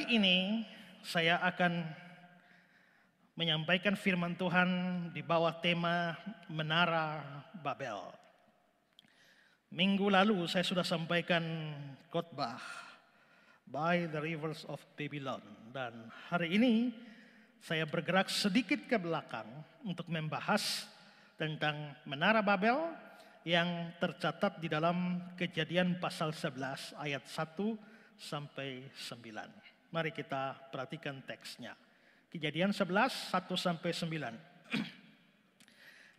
hari ini saya akan menyampaikan firman Tuhan di bawah tema Menara Babel. Minggu lalu saya sudah sampaikan khotbah By the Rivers of Babylon, dan hari ini saya bergerak sedikit ke belakang untuk membahas tentang Menara Babel yang tercatat di dalam Kejadian pasal 11 ayat 1 sampai 9. Mari kita perhatikan teksnya. Kejadian 11, 1 sampai 9.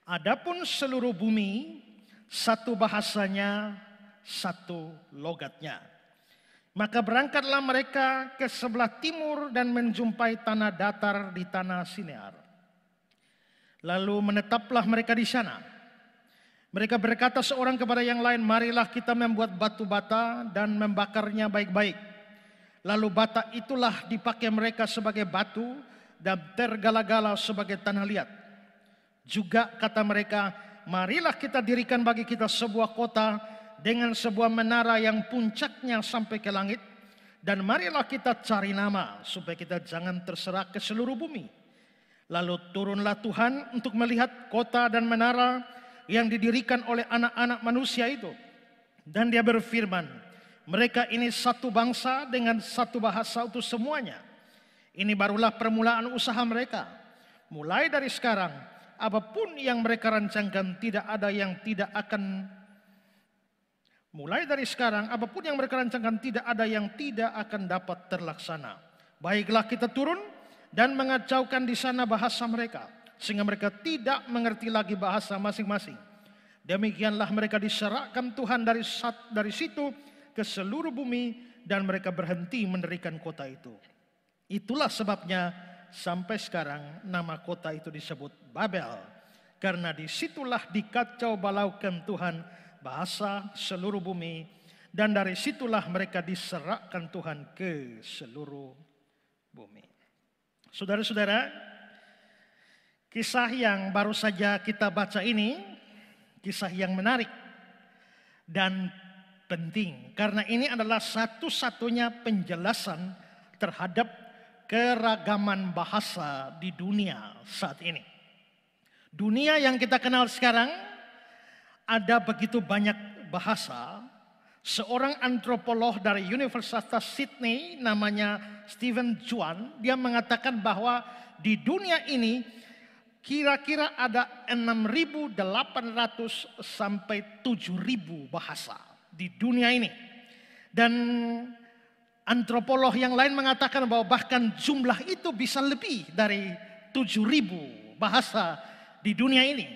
Adapun seluruh bumi, satu bahasanya, satu logatnya. Maka berangkatlah mereka ke sebelah timur dan menjumpai tanah datar di tanah Sinear. Lalu menetaplah mereka di sana. Mereka berkata seorang kepada yang lain, marilah kita membuat batu bata dan membakarnya baik-baik. Lalu bata itulah dipakai mereka sebagai batu dan tergala-gala sebagai tanah liat. Juga kata mereka, marilah kita dirikan bagi kita sebuah kota dengan sebuah menara yang puncaknya sampai ke langit. Dan marilah kita cari nama supaya kita jangan terserak ke seluruh bumi. Lalu turunlah Tuhan untuk melihat kota dan menara yang didirikan oleh anak-anak manusia itu. Dan dia berfirman, mereka ini satu bangsa dengan satu bahasa untuk semuanya. Ini barulah permulaan usaha mereka. Mulai dari sekarang, apapun yang mereka rancangkan tidak ada yang tidak akan dapat terlaksana. Baiklah kita turun dan mengacaukan di sana bahasa mereka, sehingga mereka tidak mengerti lagi bahasa masing-masing. Demikianlah mereka diserahkan Tuhan dari situ ke seluruh bumi, dan mereka berhenti mendirikan kota itu. Itulah sebabnya sampai sekarang nama kota itu disebut Babel, karena disitulah dikacau balaukan Tuhan bahasa seluruh bumi, dan dari situlah mereka diserahkan Tuhan ke seluruh bumi. Saudara-saudara, kisah yang baru saja kita baca ini, kisah yang menarik dan penting. Karena ini adalah satu-satunya penjelasan terhadap keragaman bahasa di dunia saat ini. Dunia yang kita kenal sekarang ada begitu banyak bahasa. Seorang antropolog dari Universitas Sydney namanya Stephen Chuan, dia mengatakan bahwa di dunia ini kira-kira ada 6.800 sampai 7.000 bahasa di dunia ini. Dan antropolog yang lain mengatakan bahwa bahkan jumlah itu bisa lebih dari 7.000 bahasa di dunia ini.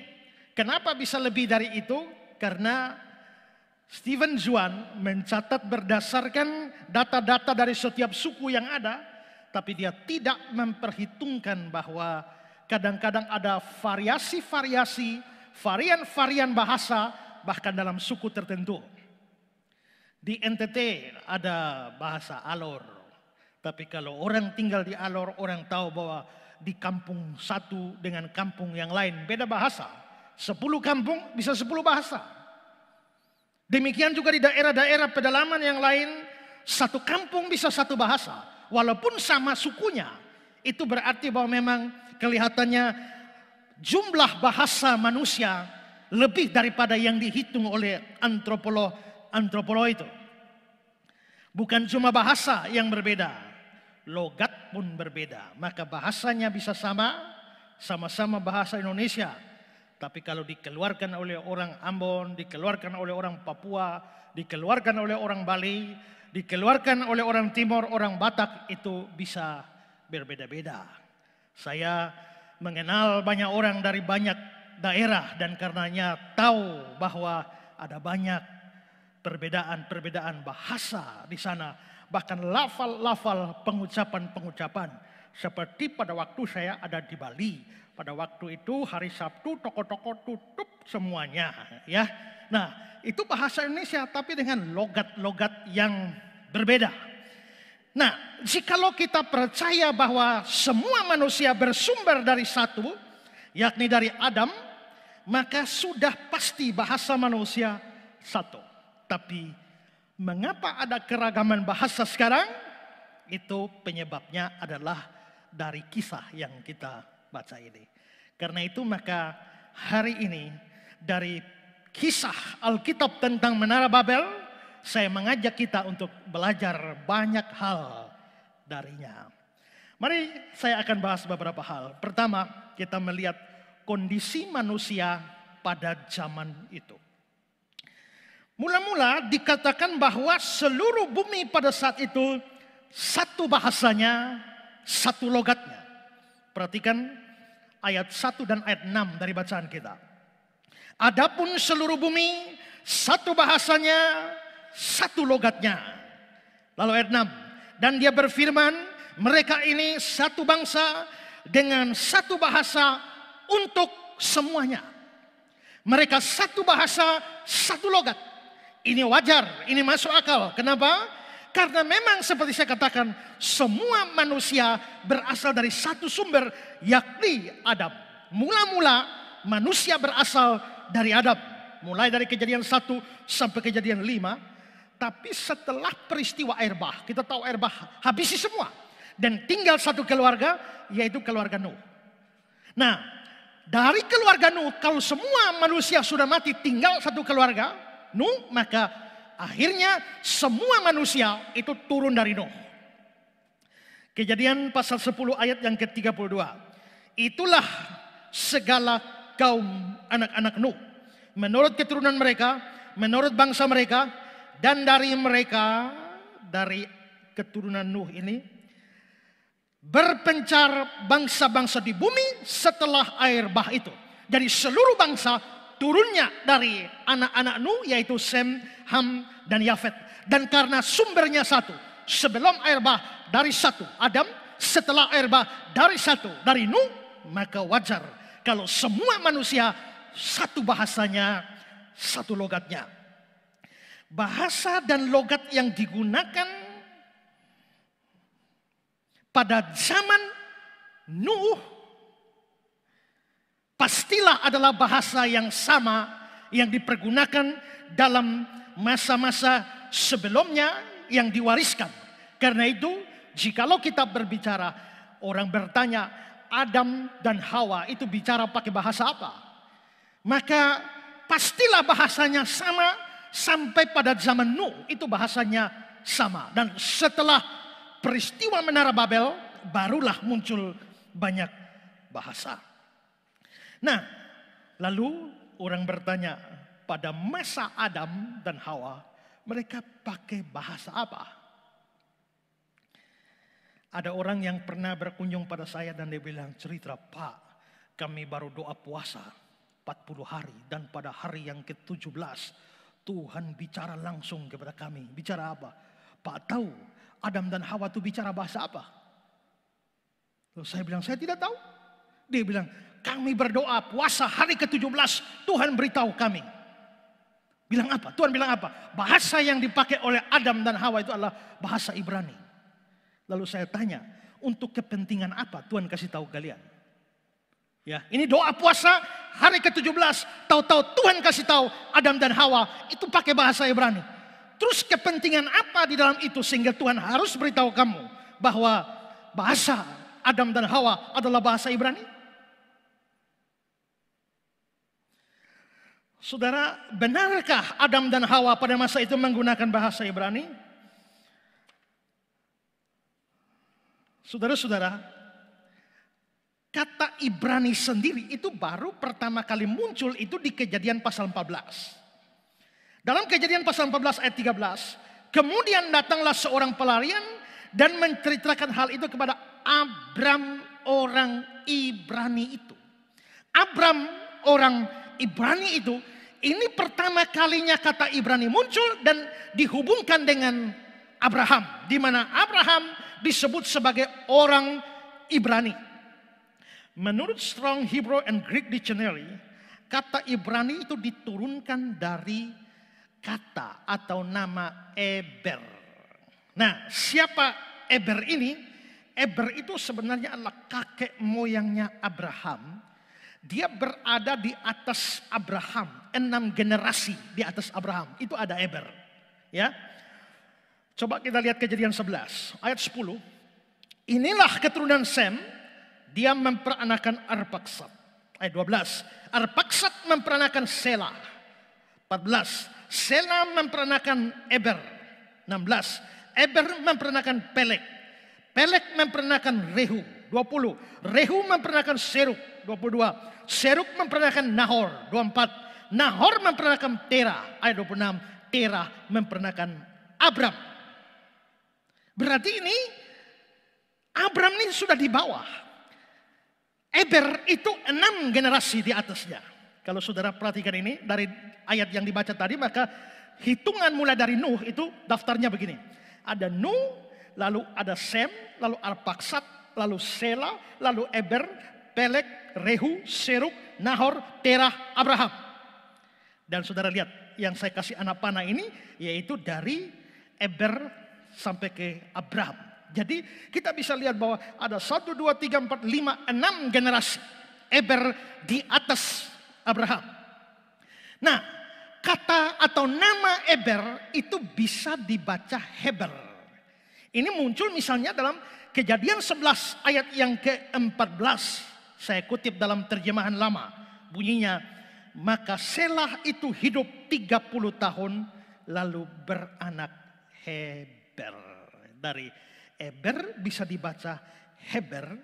Kenapa bisa lebih dari itu? Karena Stephen Chuan mencatat berdasarkan data-data dari setiap suku yang ada, tapi dia tidak memperhitungkan bahwa kadang-kadang ada variasi-variasi, varian-varian bahasa bahkan dalam suku tertentu. Di NTT ada bahasa Alor, tapi kalau orang tinggal di Alor, orang tahu bahwa di kampung satu dengan kampung yang lain beda bahasa. 10 kampung bisa 10 bahasa. Demikian juga di daerah-daerah pedalaman yang lain, satu kampung bisa satu bahasa. Walaupun sama sukunya, itu berarti bahwa memang kelihatannya jumlah bahasa manusia lebih daripada yang dihitung oleh antropolog itu. Bukan cuma bahasa yang berbeda, logat pun berbeda. Maka bahasanya bisa sama-sama bahasa Indonesia. Tapi kalau dikeluarkan oleh orang Ambon, dikeluarkan oleh orang Papua, dikeluarkan oleh orang Bali, dikeluarkan oleh orang Timur, orang Batak, itu bisa berbeda-beda. Saya mengenal banyak orang dari banyak daerah dan karenanya tahu bahwa ada banyak perbedaan-perbedaan bahasa di sana. Bahkan lafal-lafal pengucapan-pengucapan. Seperti pada waktu saya ada di Bali. Pada waktu itu hari Sabtu toko-toko tutup semuanya, ya. Nah, itu bahasa Indonesia tapi dengan logat-logat yang berbeda. Nah, jikalau kita percaya bahwa semua manusia bersumber dari satu, yakni dari Adam, maka sudah pasti bahasa manusia satu. Tapi mengapa ada keragaman bahasa sekarang? itu penyebabnya adalah dari kisah yang kita baca ini. Karena itu maka hari ini dari kisah Alkitab tentang Menara Babel, saya mengajak kita untuk belajar banyak hal darinya. Mari saya akan bahas beberapa hal. Pertama, kita melihat kondisi manusia pada zaman itu. Mula-mula dikatakan bahwa seluruh bumi pada saat itu satu bahasanya, satu logatnya. Perhatikan ayat 1 dan ayat 6 dari bacaan kita. Adapun seluruh bumi satu bahasanya, satu logatnya. Lalu ayat 6. Dan dia berfirman, mereka ini satu bangsa dengan satu bahasa untuk semuanya. Mereka satu bahasa, satu logat. Ini wajar, ini masuk akal. Kenapa? Karena memang seperti saya katakan, semua manusia berasal dari satu sumber, yakni Adam. Mula-mula manusia berasal dari Adam. Mulai dari Kejadian 1 sampai Kejadian 5. Tapi setelah peristiwa air bah, kita tahu air bah habisi semua. Dan tinggal satu keluarga, yaitu keluarga Nuh. Nah, dari keluarga Nuh, kalau semua manusia sudah mati, tinggal satu keluarga Nuh, maka akhirnya semua manusia itu turun dari Nuh. Kejadian pasal 10 ayat yang ke-32. Itulah segala kaum anak-anak Nuh, menurut keturunan mereka, menurut bangsa mereka, dan dari mereka, dari keturunan Nuh ini, berpencar bangsa-bangsa di bumi setelah air bah itu. Jadi seluruh bangsa turunnya dari anak-anak Nuh, yaitu Sem, Ham, dan Yafet. Dan karena sumbernya satu, sebelum air bah dari satu Adam, setelah air bah dari satu dari Nuh, maka wajar kalau semua manusia satu bahasanya, satu logatnya. Bahasa dan logat yang digunakan pada zaman Nuh pastilah adalah bahasa yang sama yang dipergunakan dalam masa-masa sebelumnya yang diwariskan. Karena itu, jikalau kita berbicara, orang bertanya, Adam dan Hawa itu bicara pakai bahasa apa? Maka pastilah bahasanya sama sampai pada zaman Nuh itu bahasanya sama. Dan setelah peristiwa Menara Babel, barulah muncul banyak bahasa. Nah, lalu orang bertanya, pada masa Adam dan Hawa, mereka pakai bahasa apa? Ada orang yang pernah berkunjung pada saya dan dia bilang, cerita Pak, kami baru doa puasa 40 hari. Dan pada hari yang ke-17, Tuhan bicara langsung kepada kami. Bicara apa? Pak tahu Adam dan Hawa itu bicara bahasa apa? Terus saya bilang, saya tidak tahu. Dia bilang, kami berdoa puasa hari ke-17, Tuhan beritahu kami. Bilang apa? Tuhan bilang apa? Bahasa yang dipakai oleh Adam dan Hawa itu adalah bahasa Ibrani. Lalu saya tanya, untuk kepentingan apa Tuhan kasih tahu kalian? Ya, ini doa puasa hari ke-17, tahu-tahu Tuhan kasih tahu Adam dan Hawa itu pakai bahasa Ibrani. Terus kepentingan apa di dalam itu sehingga Tuhan harus beritahu kamu bahwa bahasa Adam dan Hawa adalah bahasa Ibrani? Saudara, benarkah Adam dan Hawa pada masa itu menggunakan bahasa Ibrani? Saudara-saudara, kata Ibrani sendiri itu baru pertama kali muncul itu di Kejadian pasal 14. Dalam Kejadian pasal 14 ayat 13, kemudian datanglah seorang pelarian dan menceritakan hal itu kepada Abram orang Ibrani itu. Abram orang Ibrani itu, ini pertama kalinya kata Ibrani muncul dan dihubungkan dengan Abraham. Di mana Abraham disebut sebagai orang Ibrani. Menurut Strong Hebrew and Greek Dictionary, kata Ibrani itu diturunkan dari kata atau nama Eber. Nah, siapa Eber ini? Eber itu sebenarnya adalah kakek moyangnya Abraham. Dia berada di atas Abraham, 6 generasi di atas Abraham. Itu ada Eber, ya. Coba kita lihat Kejadian 11 ayat 10. Inilah keturunan Sem, dia memperanakan Arpaksad. Ayat 12. Arpaksad memperanakan Sela. 14. Sela memperanakan Eber. 16. Eber memperanakan Pelek. Pelek memperanakan Rehu. 20. Rehu memperanakan Seruk. 22. Seruk memperanakan Nahor. 24. Nahor memperanakan Tera. Ayat 26. Tera memperanakan Abram. Berarti ini Abram ini sudah di bawah. Eber itu 6 generasi di atasnya. Kalau saudara perhatikan ini dari ayat yang dibaca tadi, maka hitungan mulai dari Nuh itu daftarnya begini. Ada Nuh, lalu ada Sem, lalu Arpaksad, lalu Sela, lalu Eber, Pelek, Rehu, Seruk, Nahor, Terah, Abraham. Dan saudara lihat yang saya kasih anak panah ini yaitu dari Eber sampai ke Abraham. Jadi kita bisa lihat bahwa ada 1, 2, 3, 4, 5, 6 generasi Eber di atas Abraham. Nah, kata atau nama Eber itu bisa dibaca Heber. Ini muncul misalnya dalam Kejadian 11 ayat yang ke-14. Saya kutip dalam terjemahan lama. Bunyinya, maka Selah itu hidup 30 tahun lalu beranak Heber. Dari Eber bisa dibaca Heber.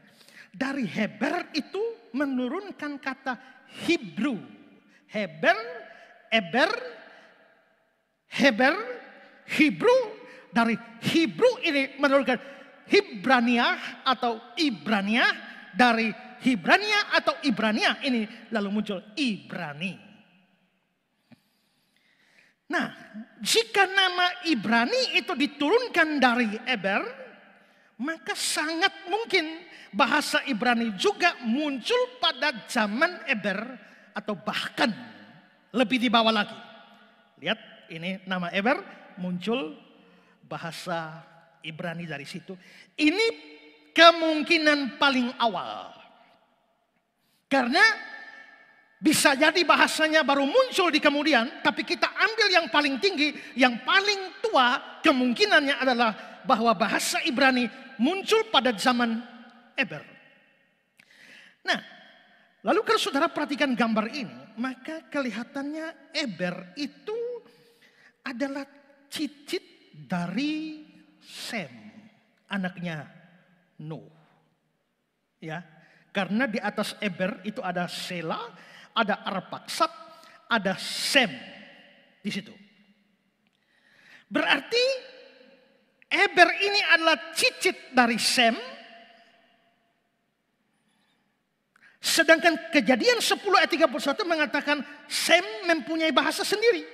Dari Heber itu menurunkan kata Hebrew. Heber, Eber, Heber, Hebrew. Dari Hebrew ini menurunkan Hibrania atau Ibrania. Dari Hibrania atau Ibrania ini lalu muncul Ibrani. Nah, jika nama Ibrani itu diturunkan dari Eber, maka sangat mungkin bahasa Ibrani juga muncul pada zaman Eber atau bahkan lebih di bawah lagi. Lihat, ini nama Eber muncul bahasa Ibrani dari situ. Ini kemungkinan paling awal. Karena bisa jadi bahasanya baru muncul di kemudian, tapi kita ambil yang paling tinggi, yang paling tua, kemungkinannya adalah bahwa bahasa Ibrani muncul pada zaman Eber. Nah, lalu kalau saudara perhatikan gambar ini, maka kelihatannya Eber itu adalah cicit dari Sem, anaknya Nuh. Ya, karena di atas Eber itu ada Sela, ada Arpaksad, ada Sem di situ. Berarti Eber ini adalah cicit dari Sem. Sedangkan Kejadian 10 ayat 31 mengatakan Sem mempunyai bahasa sendiri.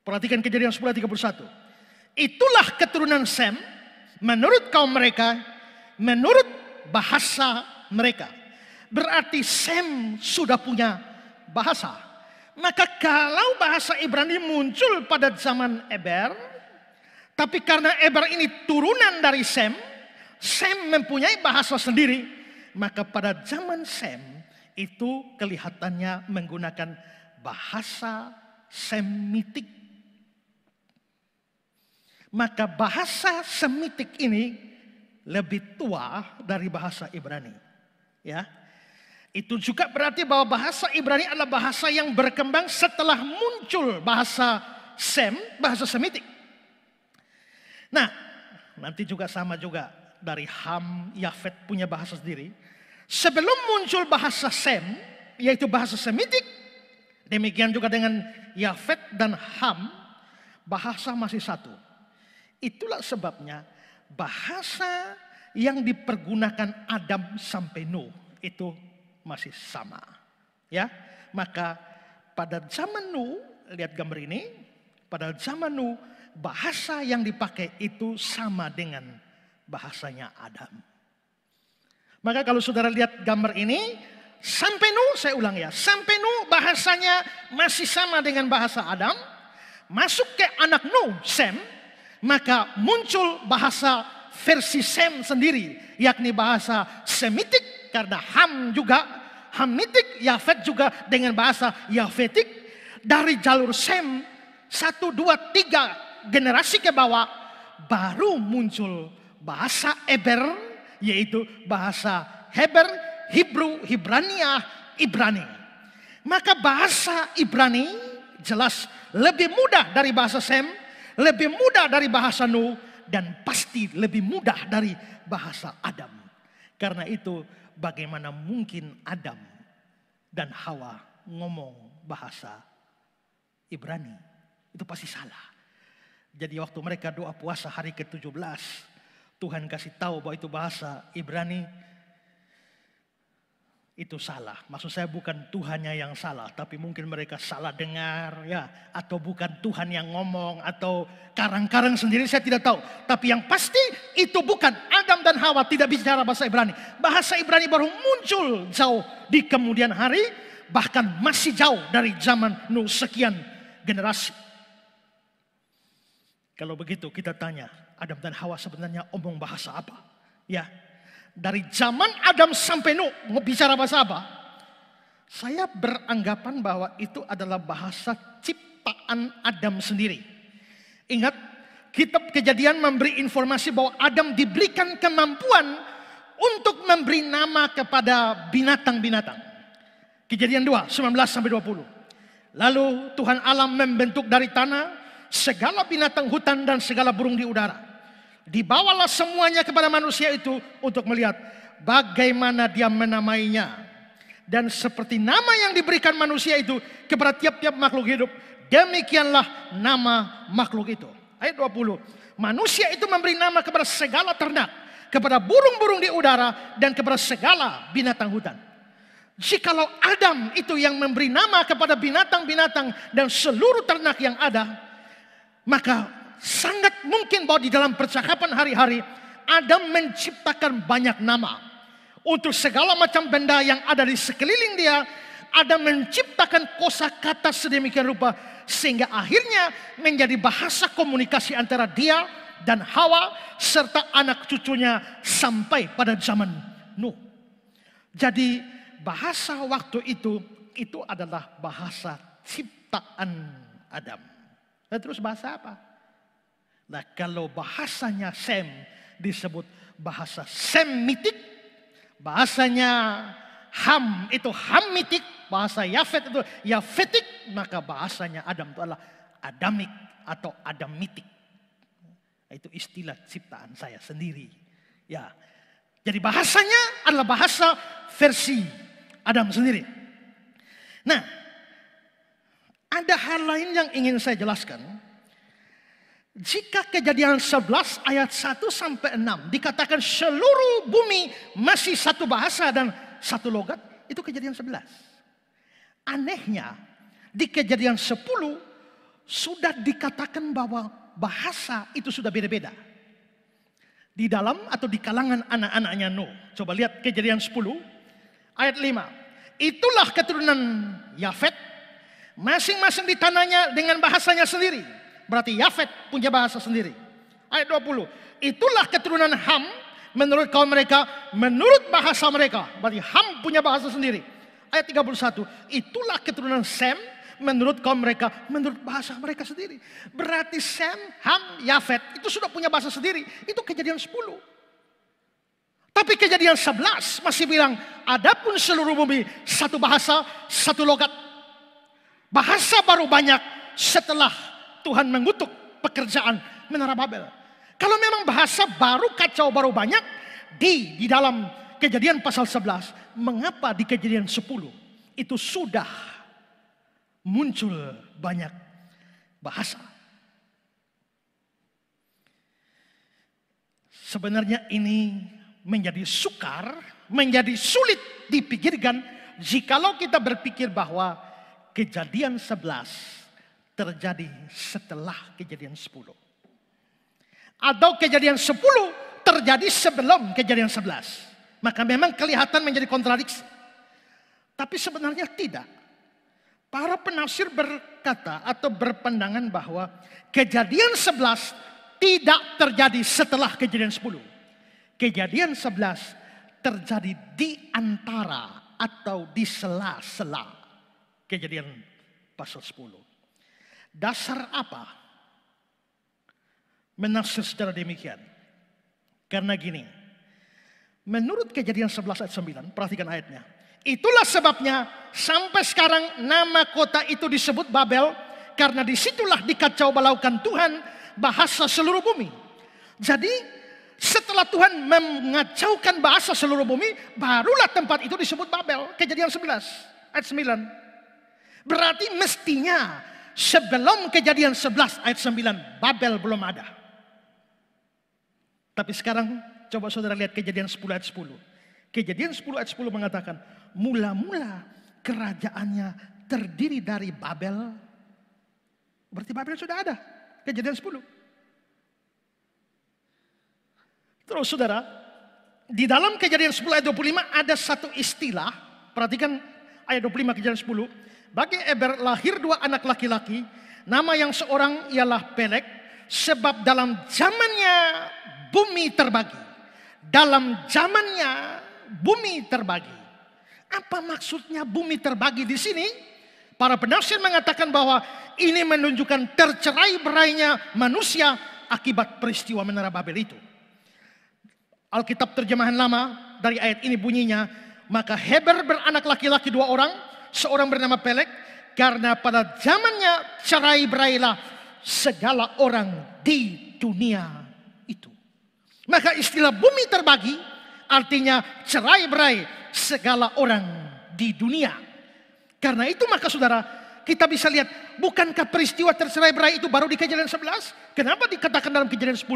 Perhatikan Kejadian 10 ayat 31. Itulah keturunan Sem menurut kaum mereka, menurut bahasa mereka. Berarti Sem sudah punya bahasa. Maka kalau bahasa Ibrani muncul pada zaman Eber, tapi karena Eber ini turunan dari Sem, Sem mempunyai bahasa sendiri, maka pada zaman Sem itu kelihatannya menggunakan bahasa Semitik. Maka bahasa Semitik ini lebih tua dari bahasa Ibrani. Ya. Itu juga berarti bahwa bahasa Ibrani adalah bahasa yang berkembang setelah muncul bahasa Sem, bahasa Semitik. Nah, nanti juga sama juga dari Ham, Yafet punya bahasa sendiri. Sebelum muncul bahasa Sem, yaitu bahasa Semitik, demikian juga dengan Yafet dan Ham, bahasa masih satu. Itulah sebabnya bahasa yang dipergunakan Adam sampai Nuh itu masih sama. Ya, maka pada zaman Nuh, lihat gambar ini, pada zaman Nuh bahasa yang dipakai itu sama dengan bahasanya Adam. Maka kalau saudara lihat gambar ini, sampai Nuh, saya ulang ya, sampai Nuh bahasanya masih sama dengan bahasa Adam. Masuk ke anak Nuh, Sem, maka muncul bahasa versi Sem sendiri, yakni bahasa Semitik, karena Ham juga Hamitik, Yafet juga dengan bahasa Yafetik. Dari jalur Sem 1, 2, 3 generasi ke bawah baru muncul bahasa Eber, yaitu bahasa Heber, Hebrew, Hibrania, Ibrani. Maka bahasa Ibrani jelas lebih mudah dari bahasa Sem, lebih mudah dari bahasa Nuh, dan pasti lebih mudah dari bahasa Adam. Karena itu bagaimana mungkin Adam dan Hawa ngomong bahasa Ibrani? Itu pasti salah. Jadi waktu mereka doa puasa hari ke-17, Tuhan kasih tahu bahwa itu bahasa Ibrani. Itu salah. Maksud saya bukan Tuhannya yang salah, tapi mungkin mereka salah dengar ya, atau bukan Tuhan yang ngomong, atau karang-karang sendiri, saya tidak tahu. Tapi yang pasti itu bukan Adam dan Hawa tidak bicara bahasa Ibrani. Bahasa Ibrani baru muncul jauh di kemudian hari, bahkan masih jauh dari zaman Nuh sekian generasi. Kalau begitu kita tanya, Adam dan Hawa sebenarnya omong bahasa apa? Ya. Dari zaman Adam sampai Nuh mau bicara bahasa apa? Saya beranggapan bahwa itu adalah bahasa ciptaan Adam sendiri. Ingat, kitab Kejadian memberi informasi bahwa Adam diberikan kemampuan untuk memberi nama kepada binatang-binatang. Kejadian 2, 19-20. Lalu Tuhan Allah membentuk dari tanah segala binatang hutan dan segala burung di udara. Dibawalah semuanya kepada manusia itu untuk melihat bagaimana dia menamainya. Dan seperti nama yang diberikan manusia itu kepada tiap-tiap makhluk hidup, demikianlah nama makhluk itu. Ayat 20. Manusia itu memberi nama kepada segala ternak, kepada burung-burung di udara, dan kepada segala binatang hutan. Jikalau Adam itu yang memberi nama kepada binatang-binatang dan seluruh ternak yang ada, maka sangat mungkin bahwa di dalam percakapan hari-hari Adam menciptakan banyak nama. Untuk segala macam benda yang ada di sekeliling dia, Adam menciptakan kosakata sedemikian rupa sehingga akhirnya menjadi bahasa komunikasi antara dia dan Hawa serta anak cucunya sampai pada zaman Nuh. Jadi bahasa waktu itu adalah bahasa ciptaan Adam. Dan terus bahasa apa? Nah, kalau bahasanya Sem disebut bahasa Semitik, bahasanya Ham itu Hamitik, bahasa Yafet itu Yafetik, maka bahasanya Adam itu adalah Adamik atau Adamitik. Itu istilah ciptaan saya sendiri. Ya, jadi bahasanya adalah bahasa versi Adam sendiri. Nah, ada hal lain yang ingin saya jelaskan. Jika Kejadian 11 ayat 1-6 dikatakan seluruh bumi masih satu bahasa dan satu logat, itu Kejadian 11. Anehnya di Kejadian 10 sudah dikatakan bahwa bahasa itu sudah beda-beda. Di dalam atau di kalangan anak-anaknya Nuh. Coba lihat Kejadian 10 ayat 5. Itulah keturunan Yafet, masing-masing di tanahnya dengan bahasanya sendiri. Berarti Yafet punya bahasa sendiri. Ayat 20. Itulah keturunan Ham menurut kaum mereka, menurut bahasa mereka. Berarti Ham punya bahasa sendiri. Ayat 31. Itulah keturunan Sem menurut kaum mereka, menurut bahasa mereka sendiri. Berarti Sem, Ham, Yafet itu sudah punya bahasa sendiri. Itu Kejadian 10. Tapi Kejadian 11 masih bilang, adapun seluruh bumi satu bahasa, satu logat. Bahasa baru banyak setelah Tuhan mengutuk pekerjaan Menara Babel. Kalau memang bahasa baru kacau baru banyak di dalam Kejadian pasal 11, mengapa di Kejadian 10 itu sudah muncul banyak bahasa? Sebenarnya ini menjadi sukar, menjadi sulit dipikirkan jikalau kita berpikir bahwa Kejadian 11 terjadi setelah Kejadian 10. Atau Kejadian 10 terjadi sebelum Kejadian 11. Maka memang kelihatan menjadi kontradiksi. Tapi sebenarnya tidak. Para penafsir berkata atau berpandangan bahwa Kejadian 11 tidak terjadi setelah Kejadian 10. Kejadian 11 terjadi di antara atau di sela-sela Kejadian pasal 10. Dasar apa menafsir secara demikian. Karena gini, menurut Kejadian 11 ayat 9, perhatikan ayatnya. Itulah sebabnya sampai sekarang nama kota itu disebut Babel, karena disitulah dikacau balaukan Tuhan bahasa seluruh bumi. Jadi setelah Tuhan mengacaukan bahasa seluruh bumi, barulah tempat itu disebut Babel. Kejadian 11 ayat 9. Berarti mestinya sebelum Kejadian 11 ayat 9 Babel belum ada. Tapi sekarang coba saudara lihat Kejadian 10 ayat 10. Kejadian 10 ayat 10 mengatakan, mula-mula kerajaannya terdiri dari Babel. Berarti Babel sudah ada. Kejadian 10. Terus saudara, di dalam Kejadian 10 ayat 25 ada satu istilah. Perhatikan ayat 25 Kejadian 10. Bagi Eber lahir 2 anak laki-laki. Nama yang seorang ialah Pelek. Sebab dalam zamannya bumi terbagi. Dalam zamannya bumi terbagi. Apa maksudnya bumi terbagi di sini? Para penafsir mengatakan bahwa ini menunjukkan tercerai-berainya manusia akibat peristiwa Menara Babel itu. Alkitab terjemahan lama dari ayat ini bunyinya, maka Heber beranak laki-laki 2 orang, seorang bernama Pelek, karena pada zamannya cerai-berailah segala orang di dunia itu. Maka istilah bumi terbagi artinya cerai-berai segala orang di dunia. Karena itu maka saudara, kita bisa lihat, bukankah peristiwa tercerai-berai itu baru di Kejadian 11? Kenapa dikatakan dalam Kejadian 10?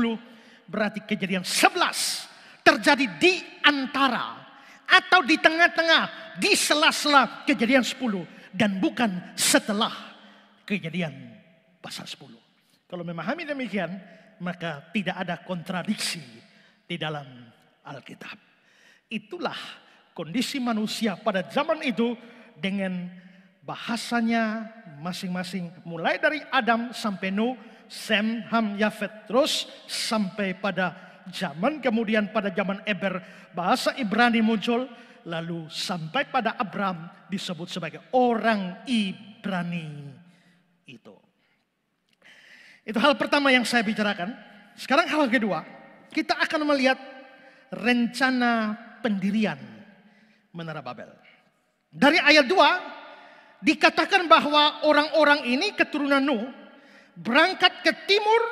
Berarti Kejadian 11 terjadi di antara atau di tengah-tengah, di sela-sela Kejadian 10 dan bukan setelah Kejadian pasal 10. Kalau memahami demikian, maka tidak ada kontradiksi di dalam Alkitab. Itulah kondisi manusia pada zaman itu dengan bahasanya masing-masing, mulai dari Adam sampai Nuh, Sem, Ham, Yafet, terus sampai pada zaman kemudian pada zaman Eber bahasa Ibrani muncul, lalu sampai pada Abram disebut sebagai orang Ibrani itu. Itu hal pertama yang saya bicarakan. Sekarang hal kedua, kita akan melihat rencana pendirian Menara Babel. Dari ayat 2 dikatakan bahwa orang-orang ini keturunan Nuh berangkat ke timur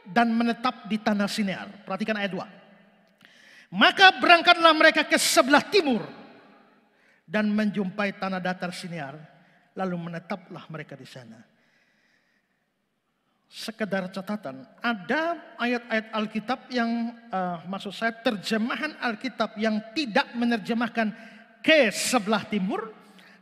dan menetap di tanah Sinear. Perhatikan ayat 2. Maka berangkatlah mereka ke sebelah timur dan menjumpai tanah datar Sinear, lalu menetaplah mereka di sana. Sekedar catatan, ada ayat-ayat Alkitab yang maksud saya terjemahan Alkitab yang tidak menerjemahkan ke sebelah timur,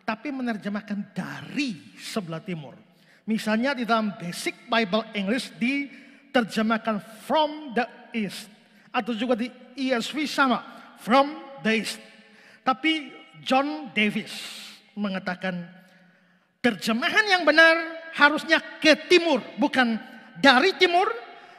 tapi menerjemahkan dari sebelah timur. Misalnya di dalam Basic Bible English diterjemahkan from the east, atau juga di ESV sama, from the east. Tapi John Davis mengatakan terjemahan yang benar harusnya ke timur, bukan dari timur,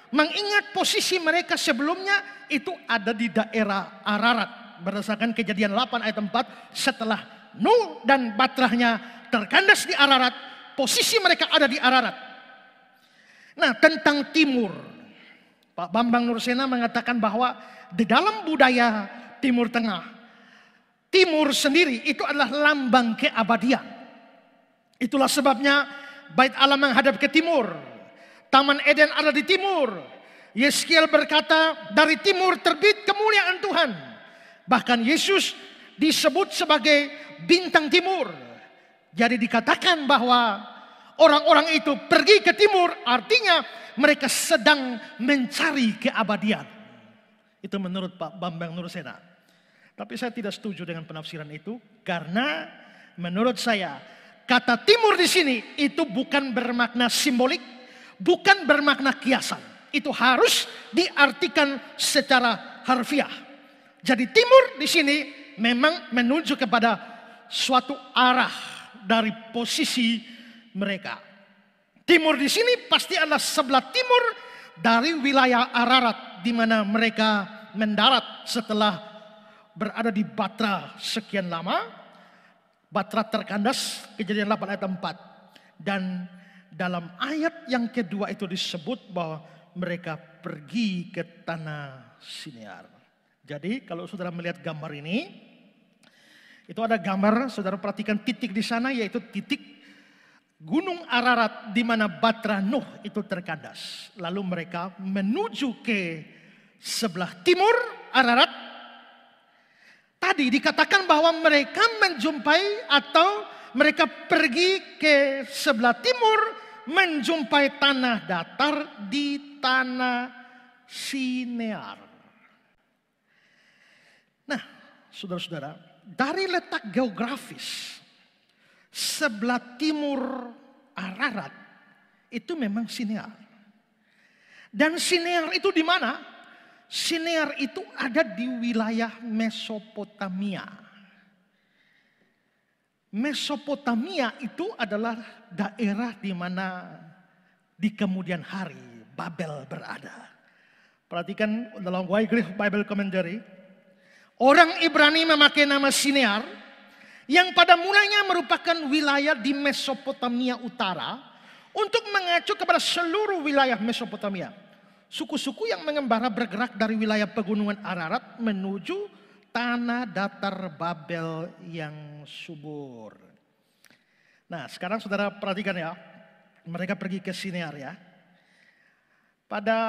mengingat posisi mereka sebelumnya itu ada di daerah Ararat. Berdasarkan Kejadian 8 ayat 4, setelah Nuh dan batrahnya terkandas di Ararat, posisi mereka ada di Ararat. Nah, tentang timur, Pak Bambang Nursena mengatakan bahwa di dalam budaya Timur Tengah, timur sendiri itu adalah lambang keabadian. Itulah sebabnya Bait Allah menghadap ke timur. Taman Eden ada di timur. Yeskiel berkata, dari timur terbit kemuliaan Tuhan. Bahkan Yesus disebut sebagai bintang timur. Jadi dikatakan bahwa orang-orang itu pergi ke timur, artinya mereka sedang mencari keabadian. Itu menurut Pak Bambang Nursena. Tapi saya tidak setuju dengan penafsiran itu, karena menurut saya kata timur di sini itu bukan bermakna simbolik, bukan bermakna kiasan. Itu harus diartikan secara harfiah. Jadi timur di sini memang menunjuk kepada suatu arah dari posisi mereka. Timur di sini pasti adalah sebelah timur dari wilayah Ararat, di mana mereka mendarat setelah berada di Batra sekian lama. Batra terkandas, Kejadian 8 ayat 4. Dan dalam ayat yang kedua itu disebut bahwa mereka pergi ke tanah Sinear. Jadi kalau saudara melihat gambar ini, itu ada gambar, saudara perhatikan titik di sana, yaitu titik Gunung Ararat di mana Batra Nuh itu terkandas. Lalu mereka menuju ke sebelah timur Ararat. Tadi dikatakan bahwa mereka menjumpai atau mereka pergi ke sebelah timur menjumpai tanah datar di tanah Sinear. Nah, saudara-saudara, dari letak geografis sebelah timur Ararat itu memang Sinear. Dan Sinear itu di mana? Sinear itu ada di wilayah Mesopotamia. Mesopotamia itu adalah daerah di mana di kemudian hari Babel berada. Perhatikan dalam Wycliffe Bible Commentary, orang Ibrani memakai nama Sinear yang pada mulanya merupakan wilayah di Mesopotamia Utara untuk mengacu kepada seluruh wilayah Mesopotamia. Suku-suku yang mengembara bergerak dari wilayah pegunungan Ararat menuju tanah datar Babel yang subur. Nah, sekarang saudara perhatikan ya, mereka pergi ke Sinear ya. Pada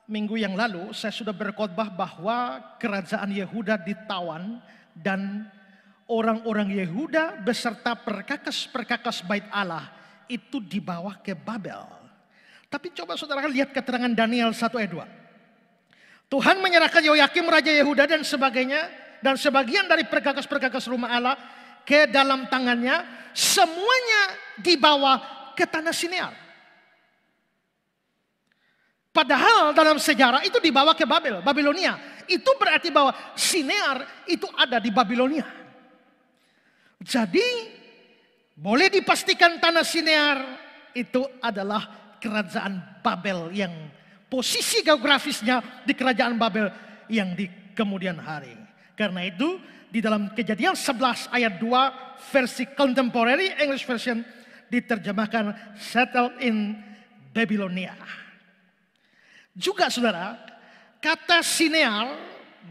minggu yang lalu saya sudah berkhotbah bahwa kerajaan Yehuda ditawan dan orang-orang Yehuda beserta perkakas-perkakas bait Allah itu dibawa ke Babel. Tapi coba saudara lihat keterangan Daniel 1 ayat 2. Tuhan menyerahkan Yoyakim Raja Yehuda dan sebagainya dan sebagian dari perkakas-perkakas rumah Allah ke dalam tangannya. Semuanya dibawa ke tanah Sinear. Padahal dalam sejarah itu dibawa ke Babel, Babilonia. Itu berarti bahwa Sinear itu ada di Babilonia. Jadi boleh dipastikan tanah Sinear itu adalah kerajaan Babel yang posisi geografisnya di kerajaan Babel yang di kemudian hari. Karena itu di dalam Kejadian 11 ayat 2 versi Contemporary English Version diterjemahkan settled in Babylonia. Juga saudara, kata Sinear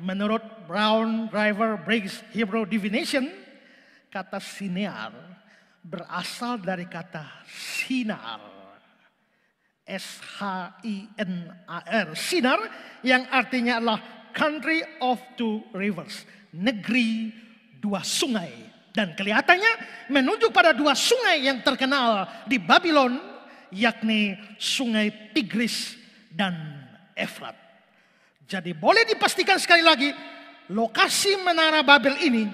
menurut Brown Driver Briggs Hebrew Divination, kata Sinear berasal dari kata Sinar. S-H-I-N-A-R, Sinar, yang artinya adalah country of two rivers, negeri dua sungai. Dan kelihatannya menuju pada dua sungai yang terkenal di Babylon, yakni sungai Tigris dan Efrat. Jadi boleh dipastikan sekali lagi, lokasi Menara Babel ini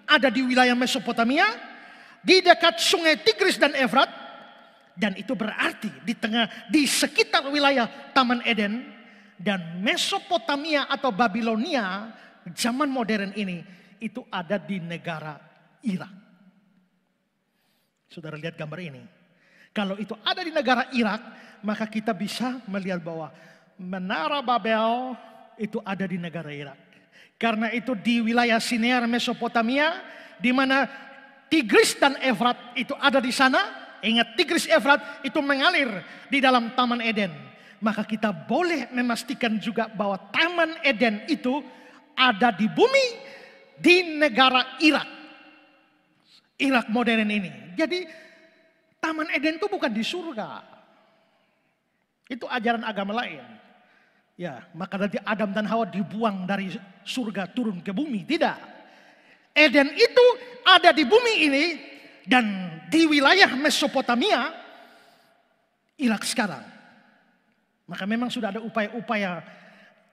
ada di wilayah Mesopotamia, di dekat sungai Tigris dan Efrat. Dan itu berarti di sekitar wilayah Taman Eden dan Mesopotamia atau Babilonia zaman modern ini itu ada di negara Irak. Saudara lihat gambar ini. Kalau itu ada di negara Irak, maka kita bisa melihat bahwa Menara Babel itu ada di negara Irak. Karena itu di wilayah Sinear Mesopotamia, di mana Tigris dan Efrat itu ada di sana. Ingat, Tigris Efrat itu mengalir di dalam Taman Eden. Maka kita boleh memastikan juga bahwa Taman Eden itu ada di bumi di negara Irak. Irak modern ini. Jadi Taman Eden itu bukan di surga. Itu ajaran agama lain. Ya, maka nanti Adam dan Hawa dibuang dari surga turun ke bumi. Tidak. Eden itu ada di bumi ini. Dan di wilayah Mesopotamia, Irak sekarang. Maka memang sudah ada upaya-upaya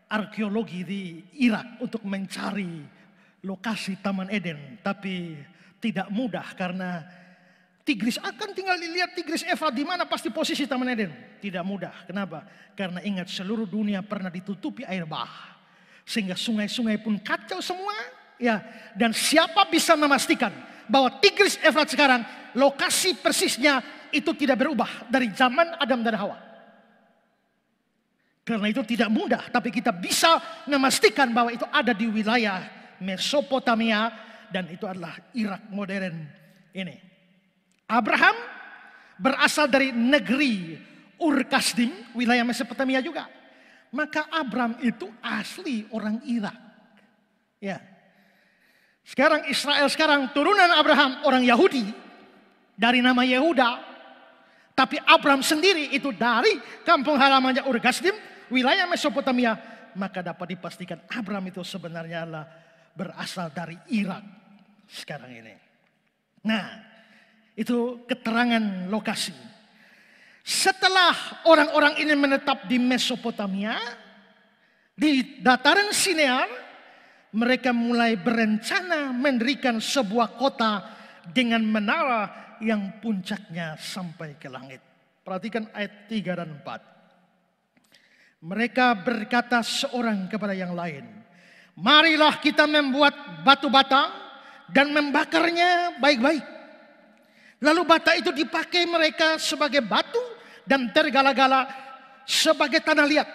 arkeologi di Irak untuk mencari lokasi Taman Eden. Tapi tidak mudah karena Tigris akan tinggal dilihat Tigris Efrat di mana pasti posisi Taman Eden. Tidak mudah. Kenapa? Karena ingat seluruh dunia pernah ditutupi air bah. Sehingga sungai-sungai pun kacau semua. Ya, dan siapa bisa memastikan bahwa Tigris Efrat sekarang lokasi persisnya itu tidak berubah dari zaman Adam dan Hawa. Karena itu tidak mudah, tapi kita bisa memastikan bahwa itu ada di wilayah Mesopotamia dan itu adalah Irak modern ini. Abraham berasal dari negeri Ur Kasdim, wilayah Mesopotamia juga. Maka Abram itu asli orang Irak. Ya. Sekarang Israel turunan Abraham orang Yahudi dari nama Yehuda. Tapi Abram sendiri itu dari kampung halamannya Ur Kasdim, wilayah Mesopotamia. Maka dapat dipastikan Abram itu sebenarnya adalah berasal dari Irak sekarang ini. Nah, itu keterangan lokasi. Setelah orang-orang ini menetap di Mesopotamia, di dataran Sinear, mereka mulai berencana mendirikan sebuah kota dengan menara yang puncaknya sampai ke langit. Perhatikan ayat 3 dan 4. Mereka berkata seorang kepada yang lain, marilah kita membuat batu bata dan membakarnya baik-baik. Lalu bata itu dipakai mereka sebagai batu dan tergala-gala sebagai tanah liat.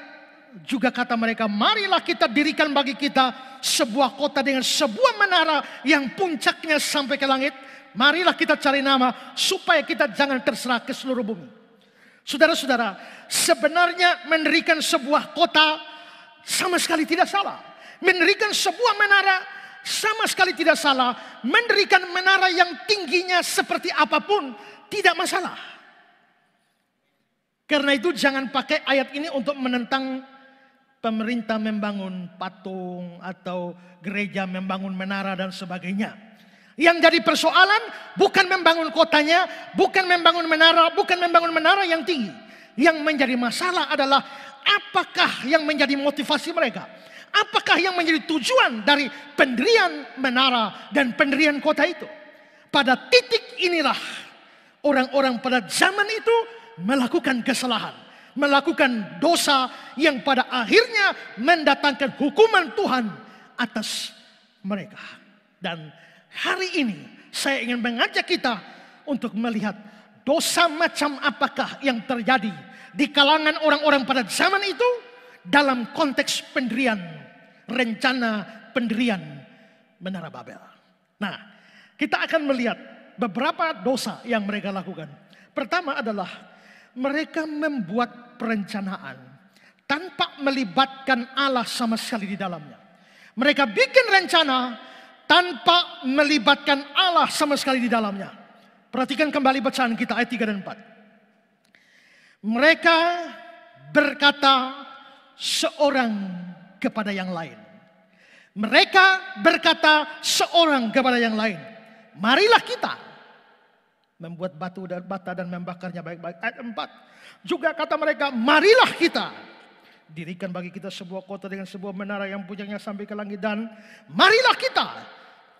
Juga kata mereka, marilah kita dirikan bagi kita sebuah kota dengan sebuah menara yang puncaknya sampai ke langit. Marilah kita cari nama supaya kita jangan terserah ke seluruh bumi. Saudara-saudara, sebenarnya mendirikan sebuah kota sama sekali tidak salah. Mendirikan sebuah menara sama sekali tidak salah. Mendirikan menara yang tingginya seperti apapun tidak masalah. Karena itu jangan pakai ayat ini untuk menentang pemerintah membangun patung atau gereja membangun menara dan sebagainya. Yang jadi persoalan bukan membangun kotanya, bukan membangun menara yang tinggi. Yang menjadi masalah adalah apakah yang menjadi motivasi mereka? Apakah yang menjadi tujuan dari pendirian menara dan pendirian kota itu? Pada titik inilah orang-orang pada zaman itu melakukan kesalahan, melakukan dosa yang pada akhirnya mendatangkan hukuman Tuhan atas mereka. Dan hari ini saya ingin mengajak kita untuk melihat dosa macam apakah yang terjadi di kalangan orang-orang pada zaman itu dalam konteks rencana pendirian Menara Babel. Nah, kita akan melihat beberapa dosa yang mereka lakukan. Pertama adalah mereka membuat perencanaan tanpa melibatkan Allah sama sekali di dalamnya. Mereka bikin rencana tanpa melibatkan Allah sama sekali di dalamnya. Perhatikan kembali bacaan kita ayat 3 dan 4. Mereka berkata seorang kepada yang lain. Mereka berkata seorang kepada yang lain. Marilah kita membuat batu dan bata dan membakarnya baik-baik. Ayat 4. Juga kata mereka, marilah kita dirikan bagi kita sebuah kota dengan sebuah menara yang puncaknya sampai ke langit. Dan marilah kita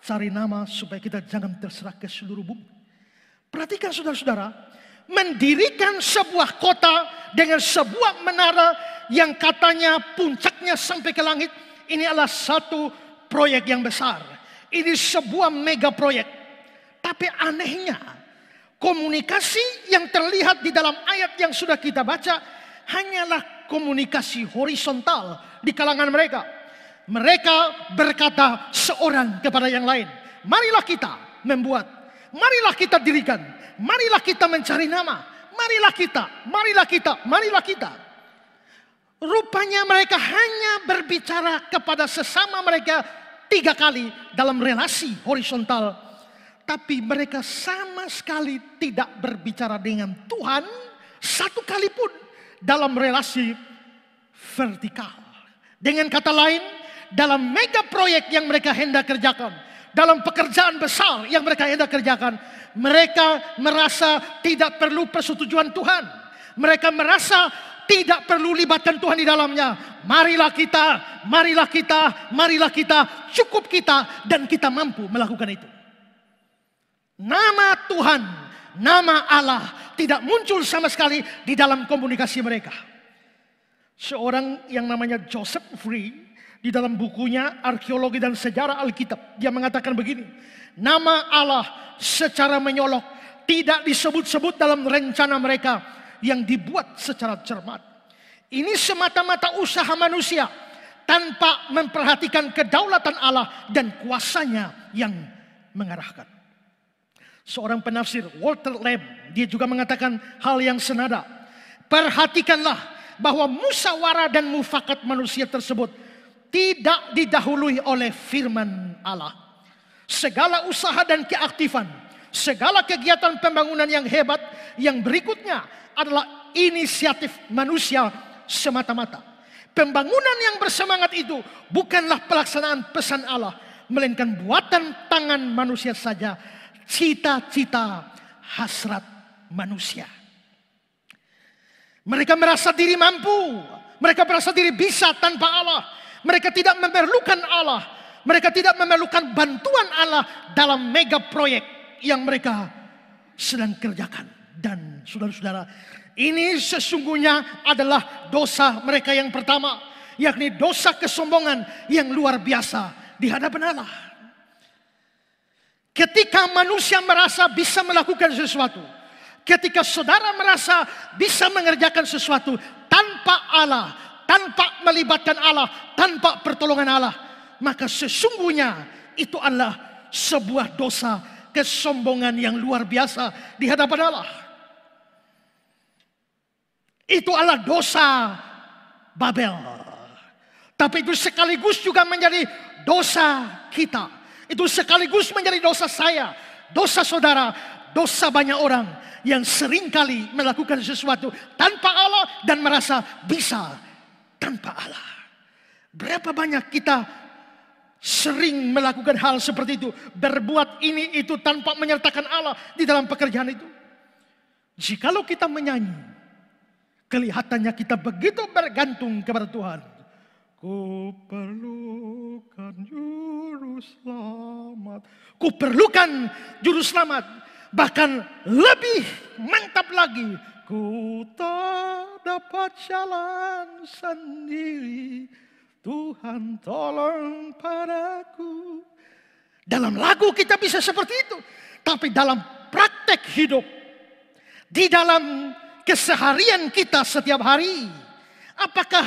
cari nama supaya kita jangan terserah ke seluruh bumi. Perhatikan saudara-saudara, mendirikan sebuah kota dengan sebuah menara yang katanya puncaknya sampai ke langit. Ini adalah satu proyek yang besar. Ini sebuah mega proyek. Tapi anehnya, komunikasi yang terlihat di dalam ayat yang sudah kita baca hanyalah komunikasi horizontal di kalangan mereka. Mereka berkata seorang kepada yang lain, marilah kita membuat, marilah kita dirikan, marilah kita mencari nama, marilah kita. Rupanya mereka hanya berbicara kepada sesama mereka 3 kali dalam relasi horizontal. Tapi mereka sama sekali tidak berbicara dengan Tuhan 1 kali pun dalam relasi vertikal. Dengan kata lain, dalam mega proyek yang mereka hendak kerjakan, dalam pekerjaan besar yang mereka hendak kerjakan, mereka merasa tidak perlu persetujuan Tuhan. Mereka merasa tidak perlu libatkan Tuhan di dalamnya. Marilah kita, cukup kita, dan kita mampu melakukan itu. Nama Tuhan, nama Allah tidak muncul sama sekali di dalam komunikasi mereka. Seorang yang namanya Joseph Free di dalam bukunya Arkeologi dan Sejarah Alkitab, dia mengatakan begini, nama Allah secara menyolok tidak disebut-sebut dalam rencana mereka yang dibuat secara cermat. Ini semata-mata usaha manusia tanpa memperhatikan kedaulatan Allah dan kuasanya yang mengarahkan. Seorang penafsir, Walter Lamb, dia juga mengatakan hal yang senada. Perhatikanlah bahwa musyawarah dan mufakat manusia tersebut tidak didahului oleh firman Allah. Segala usaha dan keaktifan, segala kegiatan pembangunan yang hebat yang berikutnya adalah inisiatif manusia semata-mata. Pembangunan yang bersemangat itu bukanlah pelaksanaan pesan Allah, melainkan buatan tangan manusia saja, cita-cita hasrat manusia. Mereka merasa diri mampu, mereka merasa diri bisa tanpa Allah. Mereka tidak memerlukan Allah, mereka tidak memerlukan bantuan Allah dalam mega proyek yang mereka sedang kerjakan. Dan saudara-saudara, ini sesungguhnya adalah dosa mereka yang pertama, yakni dosa kesombongan yang luar biasa di hadapan Allah. Ketika manusia merasa bisa melakukan sesuatu, ketika saudara merasa bisa mengerjakan sesuatu tanpa Allah, tanpa melibatkan Allah, tanpa pertolongan Allah, maka sesungguhnya itu adalah sebuah dosa kesombongan yang luar biasa di hadapan Allah. Itu adalah dosa Babel. Tapi itu sekaligus juga menjadi dosa kita. Itu sekaligus menjadi dosa saya, dosa saudara, dosa banyak orang yang seringkali melakukan sesuatu tanpa Allah dan merasa bisa tanpa Allah. Berapa banyak kita sering melakukan hal seperti itu, berbuat ini itu tanpa menyertakan Allah di dalam pekerjaan itu. Jikalau kita menyanyi, kelihatannya kita begitu bergantung kepada Tuhan. Ku perlukan juru selamat. Ku perlukan juru selamat. Bahkan lebih mantap lagi, ku tak dapat jalan sendiri, Tuhan tolong padaku. Dalam lagu kita bisa seperti itu, tapi dalam praktek hidup, di dalam keseharian kita setiap hari, apakah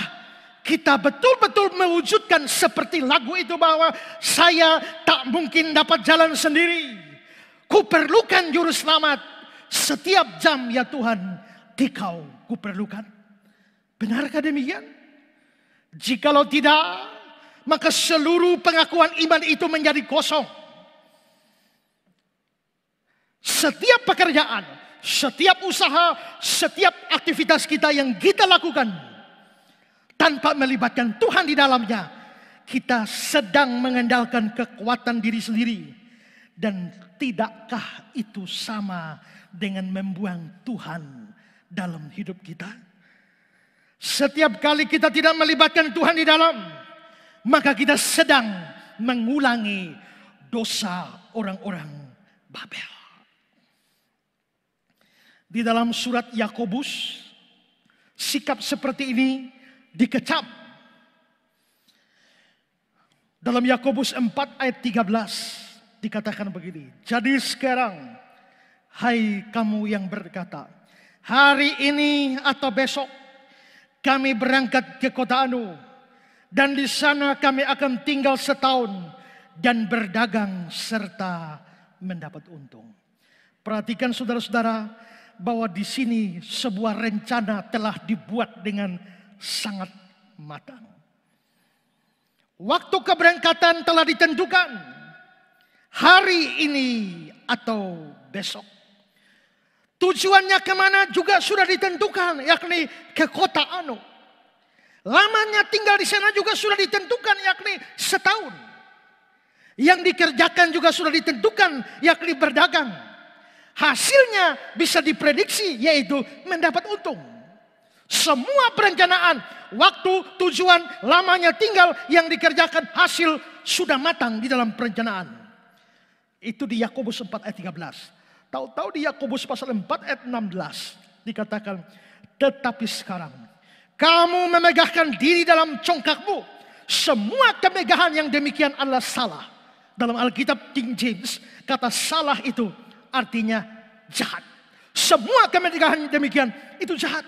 kita betul-betul mewujudkan seperti lagu itu bahwa saya tak mungkin dapat jalan sendiri, ku perlukan juru selamat setiap jam ya Tuhan, Dikau ku perlukan. Benarkah demikian? Jikalau tidak, maka seluruh pengakuan iman itu menjadi kosong. Setiap pekerjaan, setiap usaha, setiap aktivitas kita yang kita lakukan tanpa melibatkan Tuhan di dalamnya, kita sedang mengandalkan kekuatan diri sendiri. Dan tidakkah itu sama dengan membuang Tuhan dalam hidup kita? Setiap kali kita tidak melibatkan Tuhan di dalam, maka kita sedang mengulangi dosa orang-orang Babel. Di dalam surat Yakobus, sikap seperti ini dikecam. Dalam Yakobus 4 ayat 13 dikatakan begini. Jadi sekarang, hai kamu yang berkata, hari ini atau besok kami berangkat ke kota Anu, dan di sana kami akan tinggal setahun dan berdagang serta mendapat untung. Perhatikan saudara-saudara bahwa di sini sebuah rencana telah dibuat dengan sangat matang. Waktu keberangkatan telah ditentukan, hari ini atau besok. Tujuannya kemana juga sudah ditentukan, yakni ke kota Anu. Lamanya tinggal di sana juga sudah ditentukan, yakni setahun. Yang dikerjakan juga sudah ditentukan, yakni berdagang. Hasilnya bisa diprediksi, yaitu mendapat untung. Semua perencanaan, waktu, tujuan, lamanya tinggal, yang dikerjakan, hasil sudah matang di dalam perencanaan. Itu di Yakobus 4 ayat 13. Tahu-tahu di Yakobus pasal 4 ayat 16 dikatakan, tetapi sekarang kamu memegahkan diri dalam congkakmu. Semua kemegahan yang demikian adalah salah. Dalam Alkitab King James, kata salah itu artinya jahat. Semua kemegahan demikian itu jahat.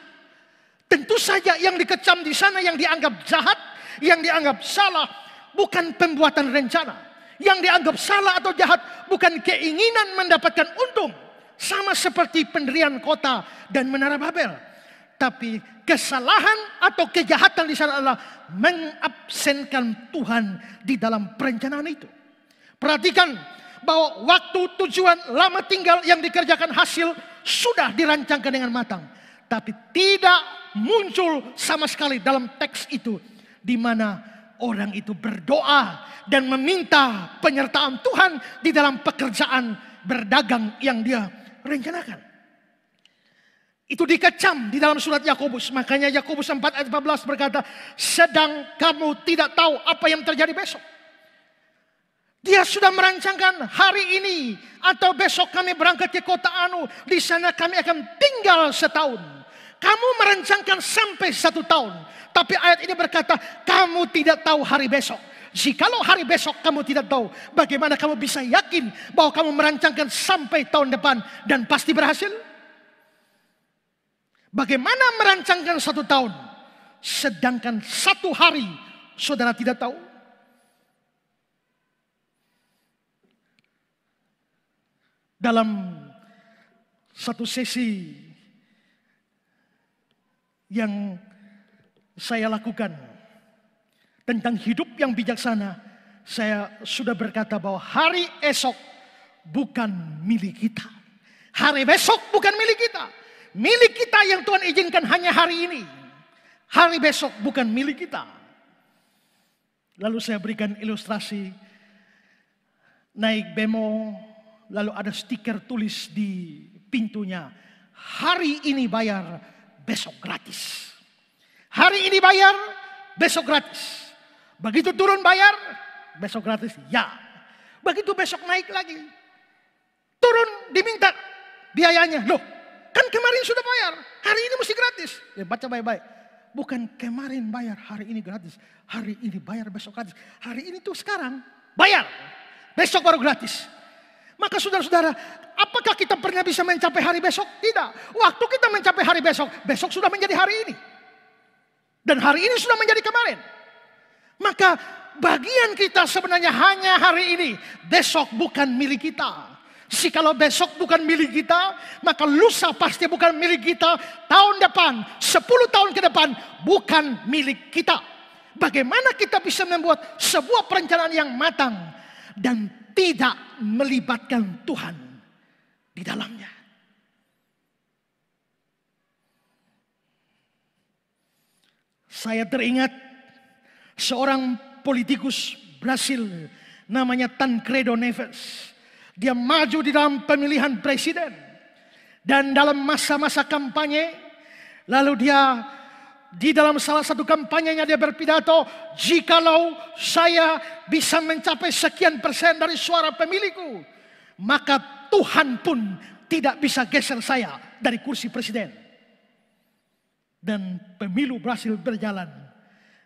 Tentu saja yang dikecam di sana, yang dianggap jahat, yang dianggap salah, bukan pembuatan rencana. Yang dianggap salah atau jahat bukan keinginan mendapatkan untung. Sama seperti pendirian kota dan menara Babel. Tapi kesalahan atau kejahatan di sana adalah mengabsenkan Tuhan di dalam perencanaan itu. Perhatikan bahwa waktu, tujuan, lama tinggal yang dikerjakan, hasil sudah dirancangkan dengan matang. Tapi tidak muncul sama sekali dalam teks itu di mana orang itu berdoa dan meminta penyertaan Tuhan di dalam pekerjaan berdagang yang dia rencanakan. Itu dikecam di dalam surat Yakobus. Makanya Yakobus 4 ayat 14 berkata, sedang kamu tidak tahu apa yang terjadi besok. Dia sudah merancangkan hari ini atau besok kami berangkat ke kota Anu. Di sana kami akan tinggal setahun. Kamu merancangkan sampai 1 tahun. Tapi ayat ini berkata, kamu tidak tahu hari besok. Jikalau hari besok kamu tidak tahu, bagaimana kamu bisa yakin bahwa kamu merancangkan sampai tahun depan dan pasti berhasil? Bagaimana merancangkan 1 tahun, sedangkan 1 hari saudara tidak tahu? Dalam satu sesi yang saya lakukan tentang hidup yang bijaksana, saya sudah berkata bahwa hari esok bukan milik kita. Hari besok bukan milik kita. Milik kita yang Tuhan izinkan hanya hari ini. Hari besok bukan milik kita. Lalu saya berikan ilustrasi. Naik bemo, lalu ada stiker tulis di pintunya. Hari ini bayar, besok gratis. Hari ini bayar, besok gratis. Begitu turun bayar, besok gratis. Ya. Begitu besok naik lagi. Turun diminta biayanya. Loh, kan kemarin sudah bayar, hari ini mesti gratis. Ya baca baik-baik. Bukan kemarin bayar, hari ini gratis. Hari ini bayar, besok gratis. Hari ini tuh sekarang bayar, besok baru gratis. Maka saudara-saudara, apakah kita pernah bisa mencapai hari besok? Tidak. Waktu kita mencapai hari besok, besok sudah menjadi hari ini. Dan hari ini sudah menjadi kemarin. Maka bagian kita sebenarnya hanya hari ini. Besok bukan milik kita. Jikalau besok bukan milik kita, maka lusa pasti bukan milik kita. Tahun depan, 10 tahun ke depan bukan milik kita. Bagaimana kita bisa membuat sebuah perencanaan yang matang dan tidak melibatkan Tuhan di dalamnya? Saya teringat seorang politikus Brasil namanya Tancredo Neves. Dia maju di dalam pemilihan presiden. Dan dalam masa-masa kampanye, lalu dia di dalam salah satu kampanyenya dia berpidato, jikalau saya bisa mencapai sekian persen dari suara pemilihku, maka Tuhan pun tidak bisa geser saya dari kursi presiden. Dan pemilu Brasil berjalan.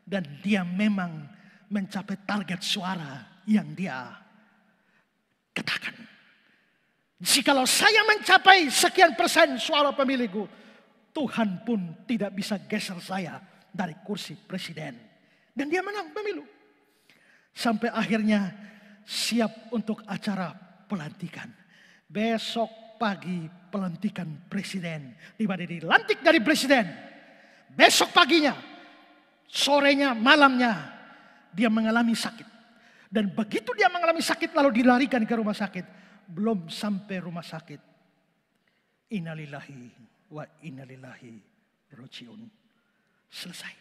Dan dia memang mencapai target suara yang dia katakan. Jikalau saya mencapai sekian persen suara pemilihku, Tuhan pun tidak bisa geser saya dari kursi presiden. Dan dia menang pemilu. Sampai akhirnya siap untuk acara pelantikan. Besok pagi pelantikan presiden. Tiba-tiba dilantik dari presiden. Besok paginya, sorenya, malamnya, dia mengalami sakit. Dan begitu dia mengalami sakit lalu dilarikan ke rumah sakit. Belum sampai rumah sakit, innalillahi wa innalillahi rajiun. Selesai.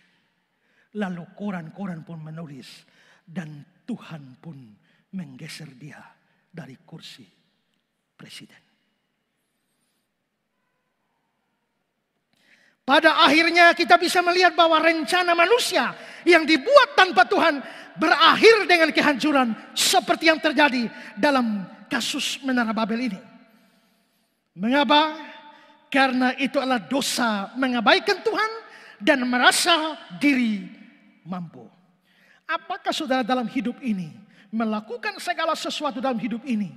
Lalu koran-koran pun menulis. Dan Tuhan pun menggeser dia dari kursi presiden. Pada akhirnya kita bisa melihat bahwa rencana manusia yang dibuat tanpa Tuhan berakhir dengan kehancuran seperti yang terjadi dalam kasus Menara Babel ini. Mengapa? Karena itu adalah dosa mengabaikan Tuhan dan merasa diri mampu. Apakah saudara dalam hidup ini melakukan segala sesuatu dalam hidup ini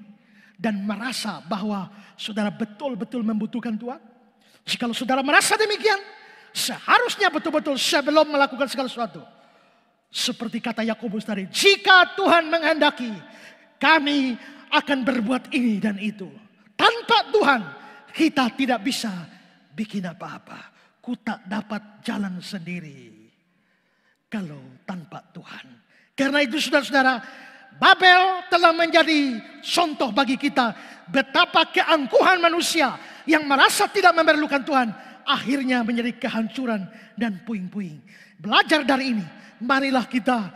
dan merasa bahwa saudara betul-betul membutuhkan Tuhan? Jikalau saudara merasa demikian, seharusnya betul-betul sebelum melakukan segala sesuatu, seperti kata Yakobus tadi, jika Tuhan menghendaki, kami akan berbuat ini dan itu. Tanpa Tuhan, kita tidak bisa bikin apa-apa. Aku tak dapat jalan sendiri kalau tanpa Tuhan. Karena itu saudara-saudara, Babel telah menjadi contoh bagi kita betapa keangkuhan manusia yang merasa tidak memerlukan Tuhan akhirnya menjadi kehancuran dan puing-puing. Belajar dari ini, marilah kita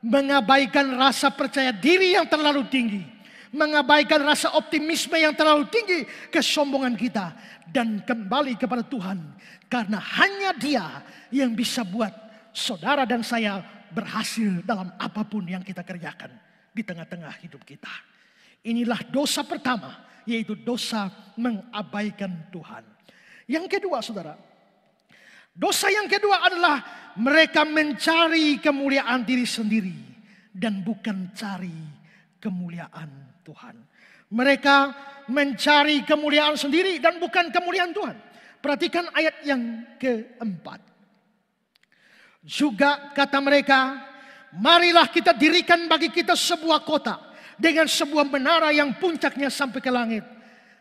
mengabaikan rasa percaya diri yang terlalu tinggi, mengabaikan rasa optimisme yang terlalu tinggi, kesombongan kita, dan kembali kepada Tuhan. Karena hanya Dia yang bisa buat saudara dan saya berhasil dalam apapun yang kita kerjakan di tengah-tengah hidup kita. Inilah dosa pertama, yaitu dosa mengabaikan Tuhan. Yang kedua, saudara, dosa yang kedua adalah mereka mencari kemuliaan diri sendiri dan bukan cari kemuliaan Tuhan. Mereka mencari kemuliaan sendiri dan bukan kemuliaan Tuhan. Perhatikan ayat yang keempat. Juga kata mereka, marilah kita dirikan bagi kita sebuah kota dengan sebuah menara yang puncaknya sampai ke langit.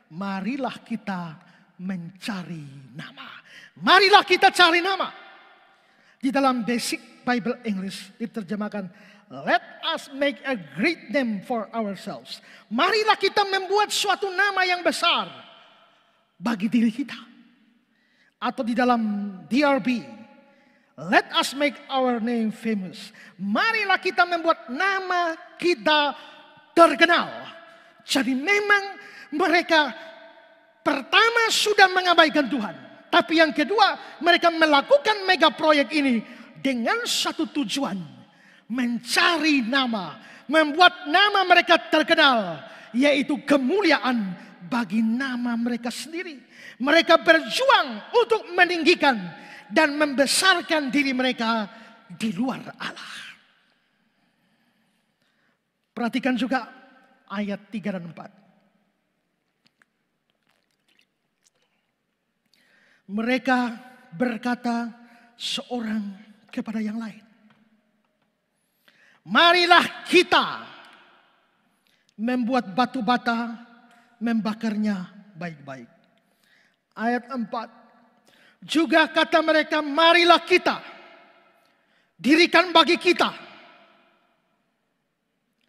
Marilah kita mencari nama. Marilah kita cari nama. Di dalam Basic Bible English diterjemahkan, let us make a great name for ourselves. Marilah kita membuat suatu nama yang besar bagi diri kita. Atau di dalam DRB, let us make our name famous. Marilah kita membuat nama kita terkenal. Jadi memang mereka pertama sudah mengabaikan Tuhan. Tapi yang kedua, mereka melakukan mega proyek ini dengan satu tujuan. Mencari nama. Membuat nama mereka terkenal. Yaitu kemuliaan bagi nama mereka sendiri. Mereka berjuang untuk meninggikan dan membesarkan diri mereka di luar Allah. Perhatikan juga ayat 3 dan 4. Mereka berkata seorang kepada yang lain, marilah kita membuat batu bata, membakarnya baik-baik. Ayat 4. Juga kata mereka, marilah kita dirikan bagi kita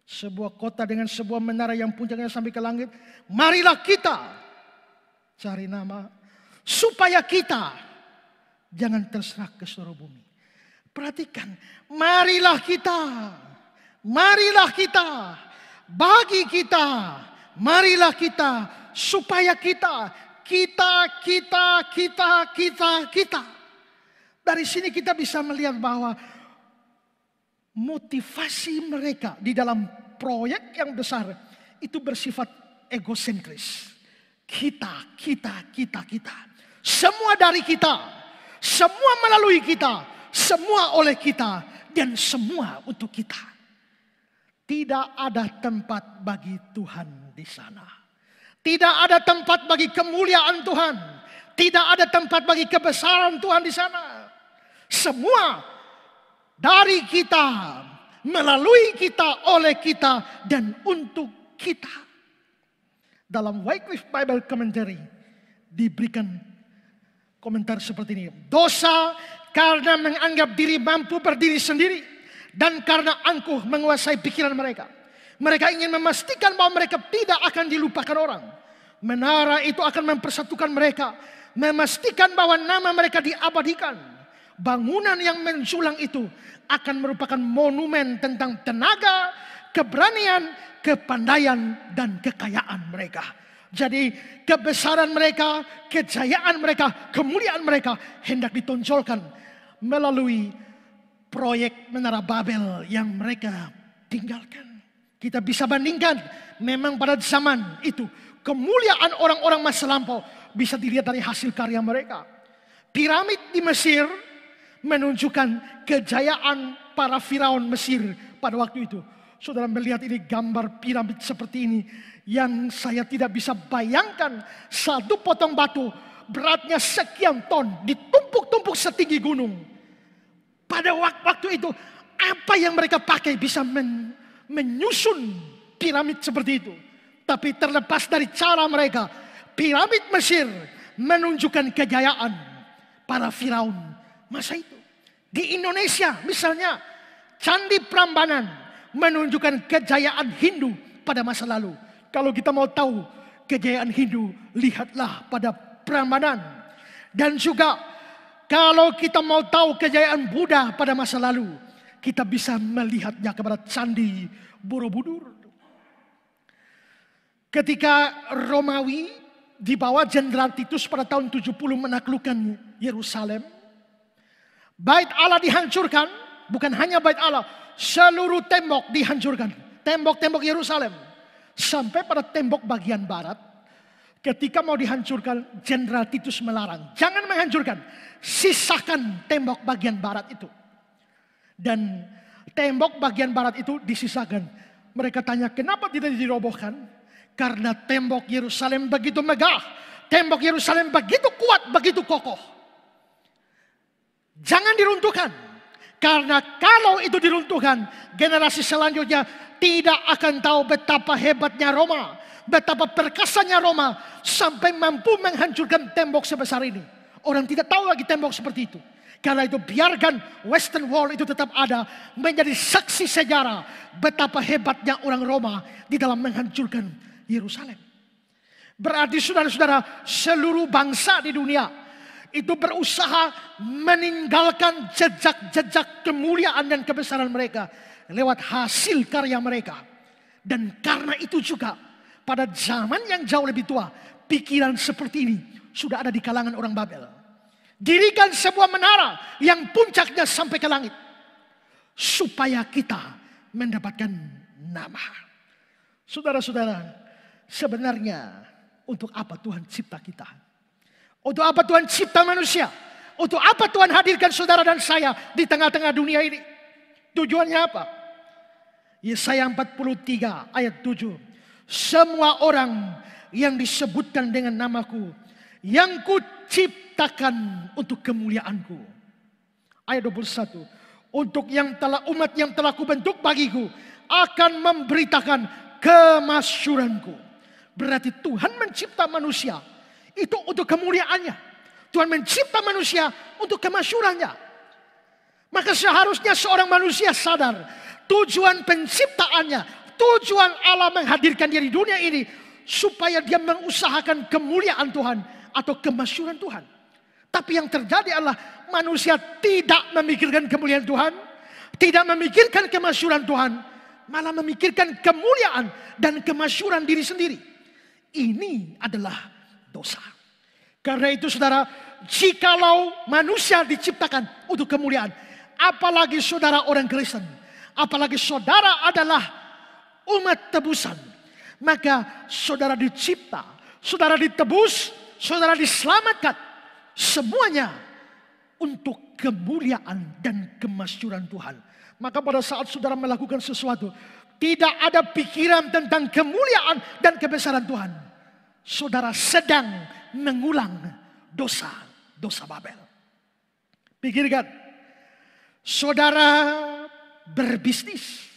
sebuah kota dengan sebuah menara yang puncaknya sampai ke langit. Marilah kita cari nama supaya kita jangan terserah ke seluruh bumi. Perhatikan, marilah kita bagi kita, marilah kita supaya kita. Dari sini kita bisa melihat bahwa motivasi mereka di dalam proyek yang besar itu bersifat egosentris. Kita. Semua dari kita, semua melalui kita, semua oleh kita, dan semua untuk kita. Tidak ada tempat bagi Tuhan di sana. Tidak ada tempat bagi kemuliaan Tuhan. Tidak ada tempat bagi kebesaran Tuhan di sana. Semua dari kita, melalui kita, oleh kita, dan untuk kita. Dalam Wycliffe Bible Commentary diberikan komentar seperti ini. Dosa karena menganggap diri mampu berdiri sendiri dan karena angkuh menguasai pikiran mereka. Mereka ingin memastikan bahwa mereka tidak akan dilupakan orang. Menara itu akan mempersatukan mereka. Memastikan bahwa nama mereka diabadikan. Bangunan yang menjulang itu akan merupakan monumen tentang tenaga, keberanian, kepandaian, dan kekayaan mereka. Jadi kebesaran mereka, kejayaan mereka, kemuliaan mereka hendak ditonjolkan melalui proyek Menara Babel yang mereka tinggalkan. Kita bisa bandingkan, memang pada zaman itu kemuliaan orang-orang masa lampau bisa dilihat dari hasil karya mereka. Piramid di Mesir menunjukkan kejayaan para Firaun Mesir pada waktu itu. Saudara melihat ini gambar piramid seperti ini yang saya tidak bisa bayangkan. Satu potong batu beratnya sekian ton ditumpuk-tumpuk setinggi gunung. Pada waktu itu apa yang mereka pakai bisa menyusun piramid seperti itu. Tapi terlepas dari cara mereka, piramid Mesir menunjukkan kejayaan. para Firaun masa itu. Di Indonesia misalnya, Candi Prambanan menunjukkan kejayaan Hindu pada masa lalu. Kalau kita mau tahu kejayaan Hindu, lihatlah pada Prambanan. Dan juga kalau kita mau tahu kejayaan Buddha pada masa lalu, kita bisa melihatnya kepada Candi Borobudur. Ketika Romawi di bawah Jenderal Titus pada tahun 70 menaklukkan Yerusalem, Bait Allah dihancurkan, bukan hanya Bait Allah, seluruh tembok dihancurkan. Tembok-tembok Yerusalem. Sampai pada tembok bagian barat, ketika mau dihancurkan, Jenderal Titus melarang. Jangan menghancurkan, sisakan tembok bagian barat itu. Dan tembok bagian barat itu disisakan. Mereka tanya, kenapa tidak dirobohkan? Karena tembok Yerusalem begitu megah. Tembok Yerusalem begitu kuat, begitu kokoh. Jangan diruntuhkan. Karena kalau itu diruntuhkan, generasi selanjutnya tidak akan tahu betapa hebatnya Roma, betapa perkasanya Roma sampai mampu menghancurkan tembok sebesar ini. Orang tidak tahu lagi tembok seperti itu. Karena itu biarkan Western Wall itu tetap ada, menjadi saksi sejarah betapa hebatnya orang Roma di dalam menghancurkan Yerusalem. Berarti saudara-saudara, seluruh bangsa di dunia itu berusaha meninggalkan jejak-jejak kemuliaan dan kebesaran mereka lewat hasil karya mereka. Dan karena itu juga pada zaman yang jauh lebih tua, pikiran seperti ini sudah ada di kalangan orang Babel. Dirikan sebuah menara yang puncaknya sampai ke langit, supaya kita mendapatkan nama. Saudara-saudara, sebenarnya untuk apa Tuhan cipta kita? Untuk apa Tuhan cipta manusia? Untuk apa Tuhan hadirkan saudara dan saya di tengah-tengah dunia ini? Tujuannya apa? Yesaya 43 ayat 7. Semua orang yang disebutkan dengan namaku, yang kuciptakan untuk kemuliaanku. Ayat 21. Untuk umat yang telah kubentuk bagiku, akan memberitakan kemasyuranku. Berarti Tuhan mencipta manusia itu untuk kemuliaannya. Tuhan mencipta manusia untuk kemasyurannya. Maka seharusnya seorang manusia sadar tujuan penciptaannya, tujuan Allah menghadirkan dia di dunia ini supaya dia mengusahakan kemuliaan Tuhan atau kemasyuran Tuhan. Tapi yang terjadi adalah manusia tidak memikirkan kemuliaan Tuhan, tidak memikirkan kemasyuran Tuhan, malah memikirkan kemuliaan dan kemasyuran diri sendiri. Ini adalah dosa. Karena itu saudara, jikalau manusia diciptakan untuk kemuliaan, apalagi saudara orang Kristen, apalagi saudara adalah umat tebusan, maka saudara dicipta, saudara ditebus, saudara diselamatkan, semuanya untuk kemuliaan dan kemasyuran Tuhan. Maka pada saat saudara melakukan sesuatu, tidak ada pikiran tentang kemuliaan dan kebesaran Tuhan, saudara sedang mengulang dosa Babel. Pikirkan, saudara berbisnis,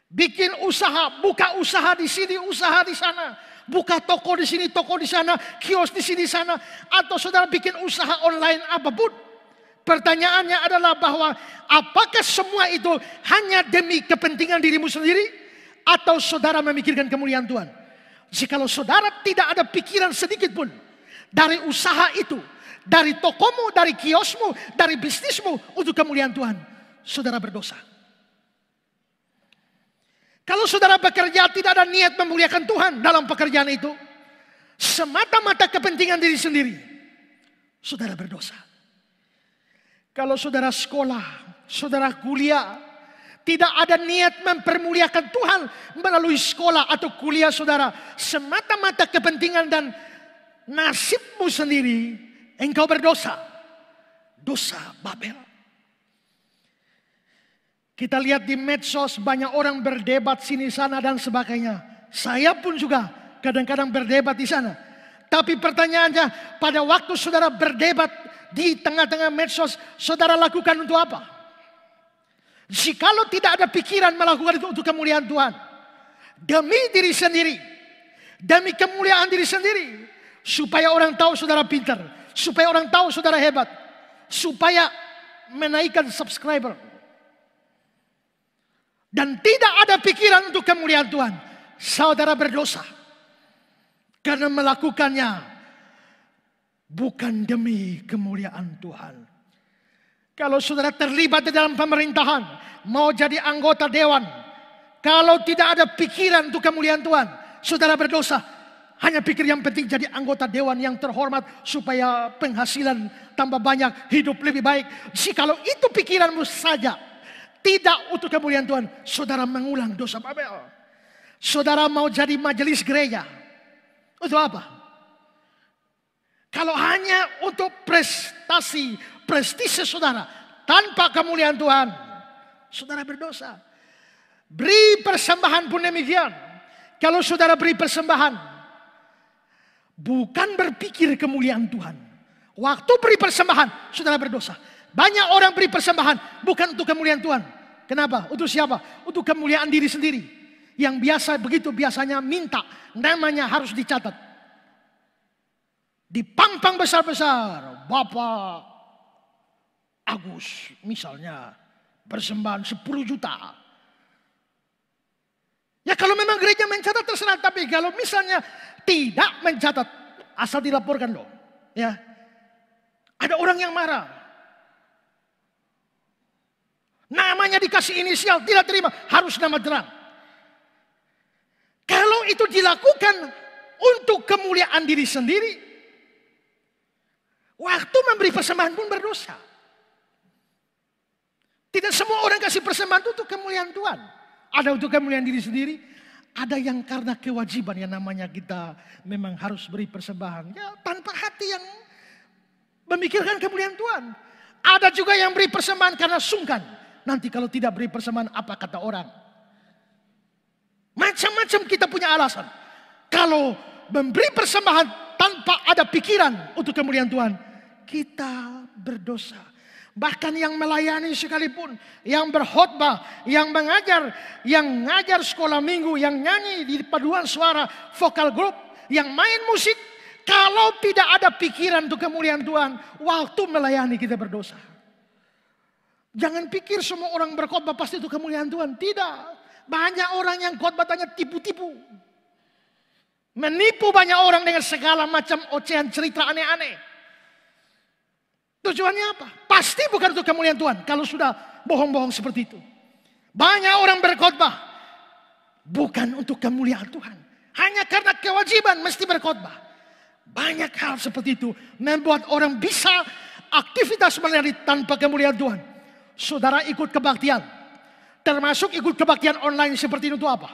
bikin usaha, buka usaha di sini, usaha di sana, buka toko di sini, toko di sana, kios di sini sana, atau saudara bikin usaha online apapun. Pertanyaannya adalah bahwa apakah semua itu hanya demi kepentingan dirimu sendiri, atau saudara memikirkan kemuliaan Tuhan? Jikalau saudara tidak ada pikiran sedikit pun dari usaha itu, dari tokomu, dari kiosmu, dari bisnismu untuk kemuliaan Tuhan, saudara berdosa. Kalau saudara bekerja tidak ada niat memuliakan Tuhan dalam pekerjaan itu, semata-mata kepentingan diri sendiri, saudara berdosa. Kalau saudara sekolah, saudara kuliah, tidak ada niat mempermuliakan Tuhan melalui sekolah atau kuliah saudara, semata-mata kepentingan dan nasibmu sendiri, engkau berdosa. Dosa Babel. Kita lihat di medsos banyak orang berdebat sini sana dan sebagainya. Saya pun juga kadang-kadang berdebat di sana. Tapi pertanyaannya, pada waktu saudara berdebat di tengah-tengah medsos, saudara lakukan untuk apa? Jikalau tidak ada pikiran melakukan itu untuk kemuliaan Tuhan, demi diri sendiri, demi kemuliaan diri sendiri, supaya orang tahu saudara pintar, supaya orang tahu saudara hebat, supaya menaikkan subscriber. Dan tidak ada pikiran untuk kemuliaan Tuhan, saudara berdosa. Karena melakukannya bukan demi kemuliaan Tuhan. Kalau saudara terlibat di dalam pemerintahan, mau jadi anggota dewan, kalau tidak ada pikiran untuk kemuliaan Tuhan, saudara berdosa. Hanya pikir yang penting jadi anggota dewan yang terhormat supaya penghasilan tambah banyak, hidup lebih baik. Jikalau itu pikiranmu saja, tidak untuk kemuliaan Tuhan, saudara mengulang dosa Babel. Saudara mau jadi majelis gereja, untuk apa? Kalau hanya untuk prestasi, prestise saudara, tanpa kemuliaan Tuhan, saudara berdosa. Beri persembahan pun demikian. Kalau saudara beri persembahan, bukan berpikir kemuliaan Tuhan. Waktu beri persembahan, saudara berdosa. Banyak orang beri persembahan, bukan untuk kemuliaan Tuhan. Kenapa? Untuk siapa? Untuk kemuliaan diri sendiri. Yang biasa begitu biasanya minta, namanya harus dicatat. Dipampang besar-besar, Bapak Agus misalnya persembahan 10 juta. Ya kalau memang gereja mencatat terserah, tapi kalau misalnya tidak mencatat, asal dilaporkan loh. Ya, ada orang yang marah. Namanya dikasih inisial, tidak terima, harus nama terang. Kalau itu dilakukan untuk kemuliaan diri sendiri, waktu memberi persembahan pun berdosa. Tidak semua orang kasih persembahan untuk kemuliaan Tuhan. Ada untuk kemuliaan diri sendiri. Ada yang karena kewajiban yang namanya kita memang harus beri persembahan. Ya tanpa hati yang memikirkan kemuliaan Tuhan. Ada juga yang beri persembahan karena sungkan. Nanti kalau tidak beri persembahan apa kata orang. Macam-macam kita punya alasan. Kalau memberi persembahan tanpa ada pikiran untuk kemuliaan Tuhan, kita berdosa. Bahkan yang melayani sekalipun, yang berkhotbah, yang mengajar, yang ngajar sekolah minggu, yang nyanyi di paduan suara, vokal group, yang main musik, kalau tidak ada pikiran untuk kemuliaan Tuhan, waktu melayani kita berdosa. Jangan pikir semua orang berkhotbah pasti itu kemuliaan Tuhan. Tidak. Banyak orang yang khotbah tanya tipu-tipu. Menipu banyak orang dengan segala macam ocehan cerita aneh-aneh. Tujuannya apa? Pasti bukan untuk kemuliaan Tuhan. Kalau sudah bohong-bohong seperti itu. Banyak orang berkhotbah. Bukan untuk kemuliaan Tuhan. Hanya karena kewajiban mesti berkhotbah. Banyak hal seperti itu. Membuat orang bisa aktivitas melayani tanpa kemuliaan Tuhan. Saudara ikut kebaktian. Termasuk ikut kebaktian online seperti itu apa?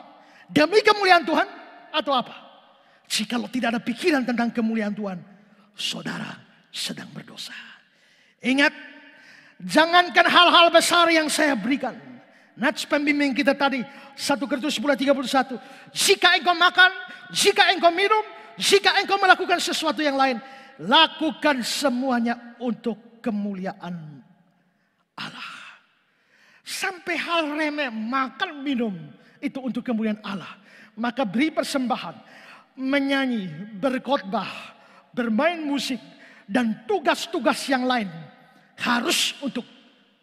Demi kemuliaan Tuhan atau apa? Jikalau tidak ada pikiran tentang kemuliaan Tuhan, saudara sedang berdosa. Ingat, jangankan hal-hal besar yang saya berikan. Nats pembimbing kita tadi, 1 Korintus 10:31. Jika engkau makan, jika engkau minum, jika engkau melakukan sesuatu yang lain, lakukan semuanya untuk kemuliaan Allah. Sampai hal remeh, makan minum itu untuk kemuliaan Allah. Maka beri persembahan, menyanyi, berkhotbah, bermain musik, dan tugas-tugas yang lain harus untuk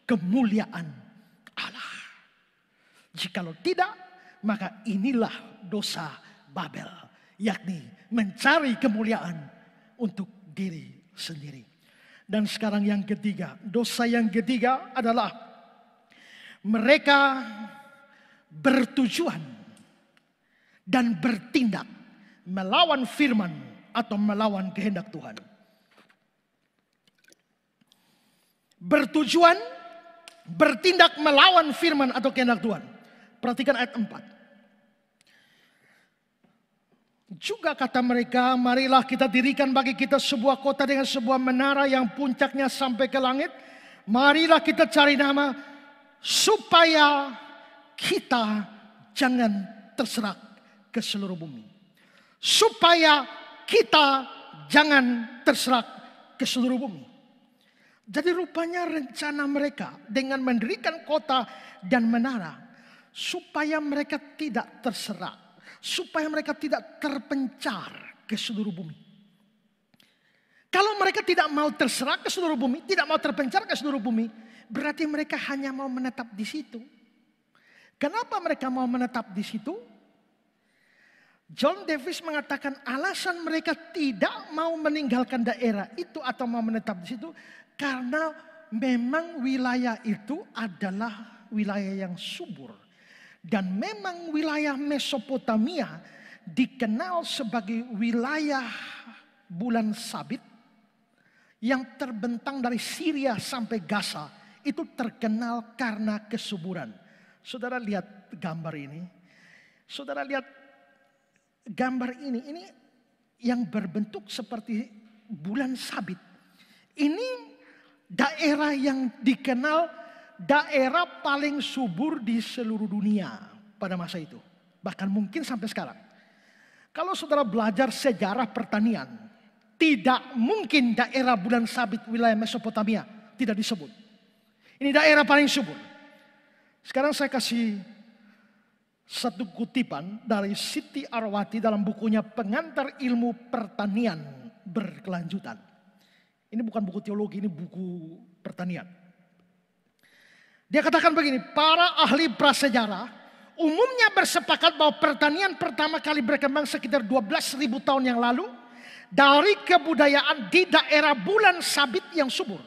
kemuliaan Allah. Jikalau tidak, maka inilah dosa Babel, yakni mencari kemuliaan untuk diri sendiri. Dan sekarang yang ketiga, dosa yang ketiga adalah mereka bertujuan dan bertindak melawan firman atau melawan kehendak Tuhan. Bertujuan bertindak melawan firman atau kehendak Tuhan. Perhatikan ayat 4. Juga kata mereka, marilah kita dirikan bagi kita sebuah kota dengan sebuah menara yang puncaknya sampai ke langit. Marilah kita cari nama supaya kita jangan terserak ke seluruh bumi. Supaya kita jangan terserak ke seluruh bumi. Jadi rupanya rencana mereka dengan mendirikan kota dan menara, supaya mereka tidak terserak, supaya mereka tidak terpencar ke seluruh bumi. Kalau mereka tidak mau terserah ke seluruh bumi, tidak mau terpencar ke seluruh bumi, berarti mereka hanya mau menetap di situ. Kenapa mereka mau menetap di situ? John Davis mengatakan alasan mereka tidak mau meninggalkan daerah itu atau mau menetap di situ karena memang wilayah itu adalah wilayah yang subur. Dan memang wilayah Mesopotamia dikenal sebagai wilayah bulan sabit yang terbentang dari Syria sampai Gaza. Itu terkenal karena kesuburan. Saudara lihat gambar ini. Saudara lihat gambar ini. Ini yang berbentuk seperti bulan sabit. Ini daerah yang dikenal daerah paling subur di seluruh dunia pada masa itu. Bahkan mungkin sampai sekarang. Kalau saudara belajar sejarah pertanian, tidak mungkin daerah bulan sabit wilayah Mesopotamia tidak disebut. Ini daerah paling subur. Sekarang saya kasih satu kutipan dari Siti Arwati dalam bukunya Pengantar Ilmu Pertanian Berkelanjutan. Ini bukan buku teologi, ini buku pertanian. Dia katakan begini, para ahli prasejarah umumnya bersepakat bahwa pertanian pertama kali berkembang sekitar 12.000 tahun yang lalu dari kebudayaan di daerah bulan sabit yang subur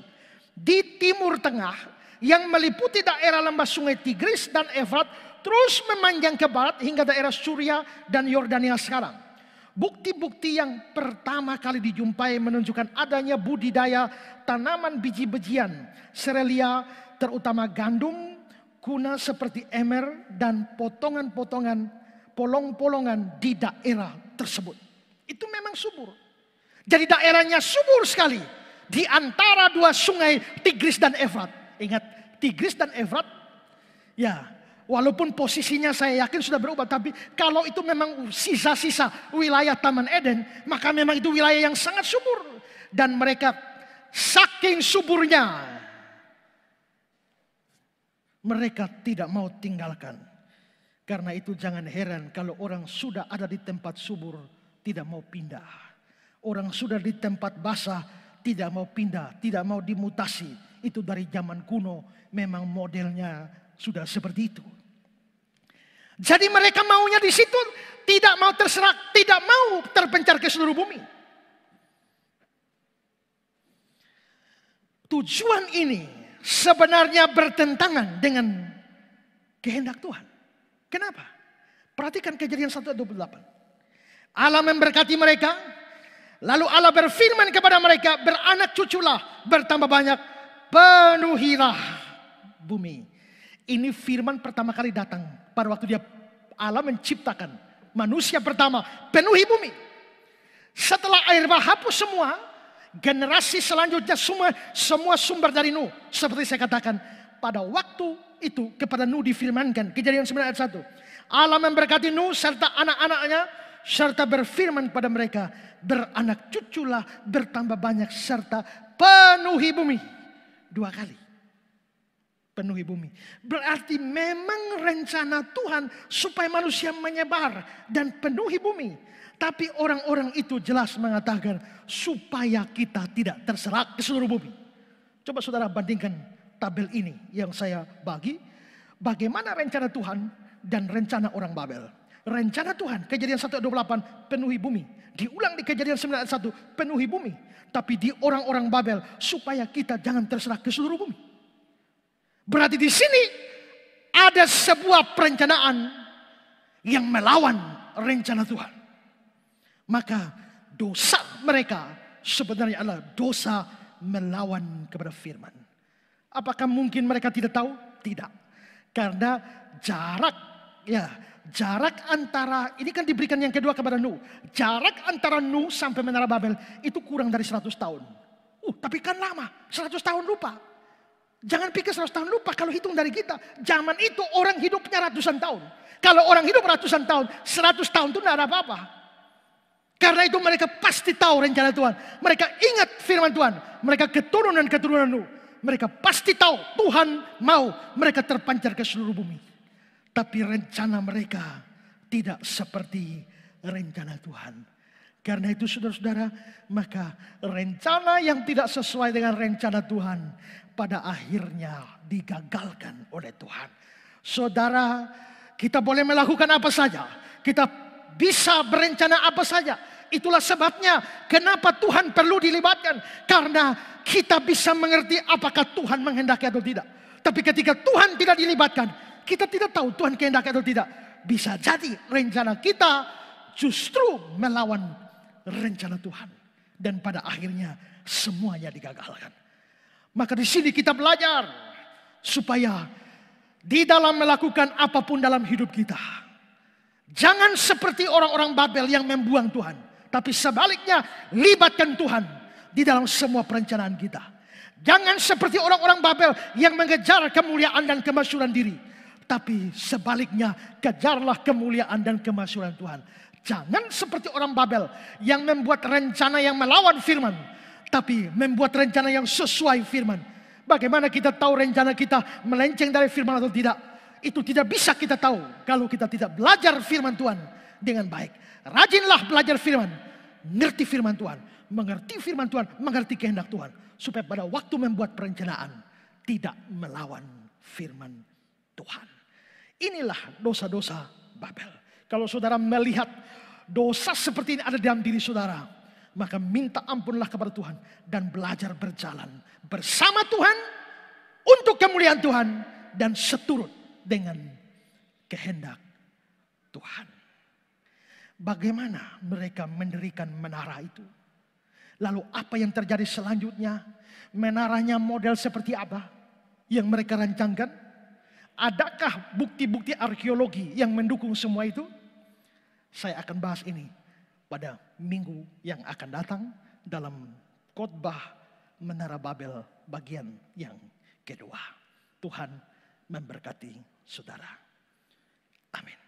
di Timur Tengah yang meliputi daerah lembah sungai Tigris dan Efrat terus memanjang ke barat hingga daerah Suria dan Yordania sekarang. Bukti-bukti yang pertama kali dijumpai menunjukkan adanya budidaya tanaman biji-bijian serealia terutama gandum, kuna seperti emer dan potongan-potongan polong-polongan di daerah tersebut. Itu memang subur. Jadi daerahnya subur sekali di antara dua sungai Tigris dan Efrat. Ingat Tigris dan Efrat, ya walaupun posisinya saya yakin sudah berubah, tapi kalau itu memang sisa-sisa wilayah Taman Eden, maka memang itu wilayah yang sangat subur. Dan mereka saking suburnya, mereka tidak mau tinggalkan. Karena itu jangan heran kalau orang sudah ada di tempat subur tidak mau pindah. Orang sudah di tempat basah tidak mau pindah, tidak mau dimutasi. Itu dari zaman kuno memang modelnya sudah seperti itu. Jadi mereka maunya di situ, tidak mau terserak, tidak mau terpencar ke seluruh bumi. Tujuan ini sebenarnya bertentangan dengan kehendak Tuhan. Kenapa? Perhatikan Kejadian 1:28. Allah memberkati mereka, lalu Allah berfirman kepada mereka, beranak cuculah, bertambah banyak, penuhilah bumi. Ini firman pertama kali datang pada waktu Allah menciptakan manusia pertama, penuhi bumi. Setelah air bah hapus semua, generasi selanjutnya semua sumber dari Nuh. Seperti saya katakan, pada waktu itu kepada Nuh difirmankan, Kejadian 9 ayat 1. Allah memberkati Nuh serta anak-anaknya, serta berfirman pada mereka, beranak cuculah, bertambah banyak, serta penuhi bumi. 2 kali. Penuhi bumi. Berarti memang rencana Tuhan supaya manusia menyebar dan penuhi bumi. Tapi orang-orang itu jelas mengatakan supaya kita tidak terserak ke seluruh bumi. Coba saudara bandingkan tabel ini yang saya bagi. Bagaimana rencana Tuhan dan rencana orang Babel. Rencana Tuhan, Kejadian 1:28, penuhi bumi. Diulang di Kejadian 9:1, penuhi bumi. Tapi di orang-orang Babel, supaya kita jangan terserah ke seluruh bumi. Berarti di sini ada sebuah perencanaan yang melawan rencana Tuhan. Maka dosa mereka sebenarnya adalah dosa melawan kepada firman. Apakah mungkin mereka tidak tahu? Tidak. Karena jarak antara, ini kan diberikan yang kedua kepada Nuh. Jarak antara Nuh sampai Menara Babel itu kurang dari 100 tahun. Tapi kan lama, 100 tahun lupa. Jangan pikir 100 tahun lupa kalau hitung dari kita. Zaman itu orang hidupnya ratusan tahun. Kalau orang hidup ratusan tahun, 100 tahun itu tidak ada apa-apa. Karena itu mereka pasti tahu rencana Tuhan. Mereka ingat firman Tuhan. Mereka keturunan Nuh. Mereka pasti tahu Tuhan mau mereka terpancar ke seluruh bumi. Tapi rencana mereka tidak seperti rencana Tuhan. Karena itu saudara-saudara, maka rencana yang tidak sesuai dengan rencana Tuhan pada akhirnya digagalkan oleh Tuhan. Saudara, kita boleh melakukan apa saja. Kita bisa berencana apa saja. Itulah sebabnya kenapa Tuhan perlu dilibatkan. Karena kita bisa mengerti apakah Tuhan menghendaki atau tidak. Tapi ketika Tuhan tidak dilibatkan, kita tidak tahu Tuhan kehendaki atau tidak. Bisa jadi rencana kita justru melawan rencana Tuhan. Dan pada akhirnya semuanya digagalkan. Maka di sini kita belajar supaya di dalam melakukan apapun dalam hidup kita, jangan seperti orang-orang Babel yang membuang Tuhan. Tapi sebaliknya libatkan Tuhan di dalam semua perencanaan kita. Jangan seperti orang-orang Babel yang mengejar kemuliaan dan kemasyhuran diri. Tapi sebaliknya kejarlah kemuliaan dan kemasyhuran Tuhan. Jangan seperti orang Babel yang membuat rencana yang melawan firman. Tapi membuat rencana yang sesuai firman. Bagaimana kita tahu rencana kita melenceng dari firman atau tidak? Itu tidak bisa kita tahu kalau kita tidak belajar firman Tuhan dengan baik. Rajinlah belajar firman. Ngerti firman Tuhan. Mengerti firman Tuhan. Mengerti kehendak Tuhan. Supaya pada waktu membuat perencanaan tidak melawan firman Tuhan. Inilah dosa-dosa Babel. Kalau saudara melihat dosa seperti ini ada dalam diri saudara, maka minta ampunlah kepada Tuhan dan belajar berjalan bersama Tuhan untuk kemuliaan Tuhan dan seturut dengan kehendak Tuhan. Bagaimana mereka mendirikan menara itu? Lalu apa yang terjadi selanjutnya? Menaranya model seperti apa yang mereka rancangkan? Adakah bukti-bukti arkeologi yang mendukung semua itu? Saya akan bahas ini pada minggu yang akan datang dalam khotbah Menara Babel bagian yang kedua. Tuhan memberkati saudara. Amin.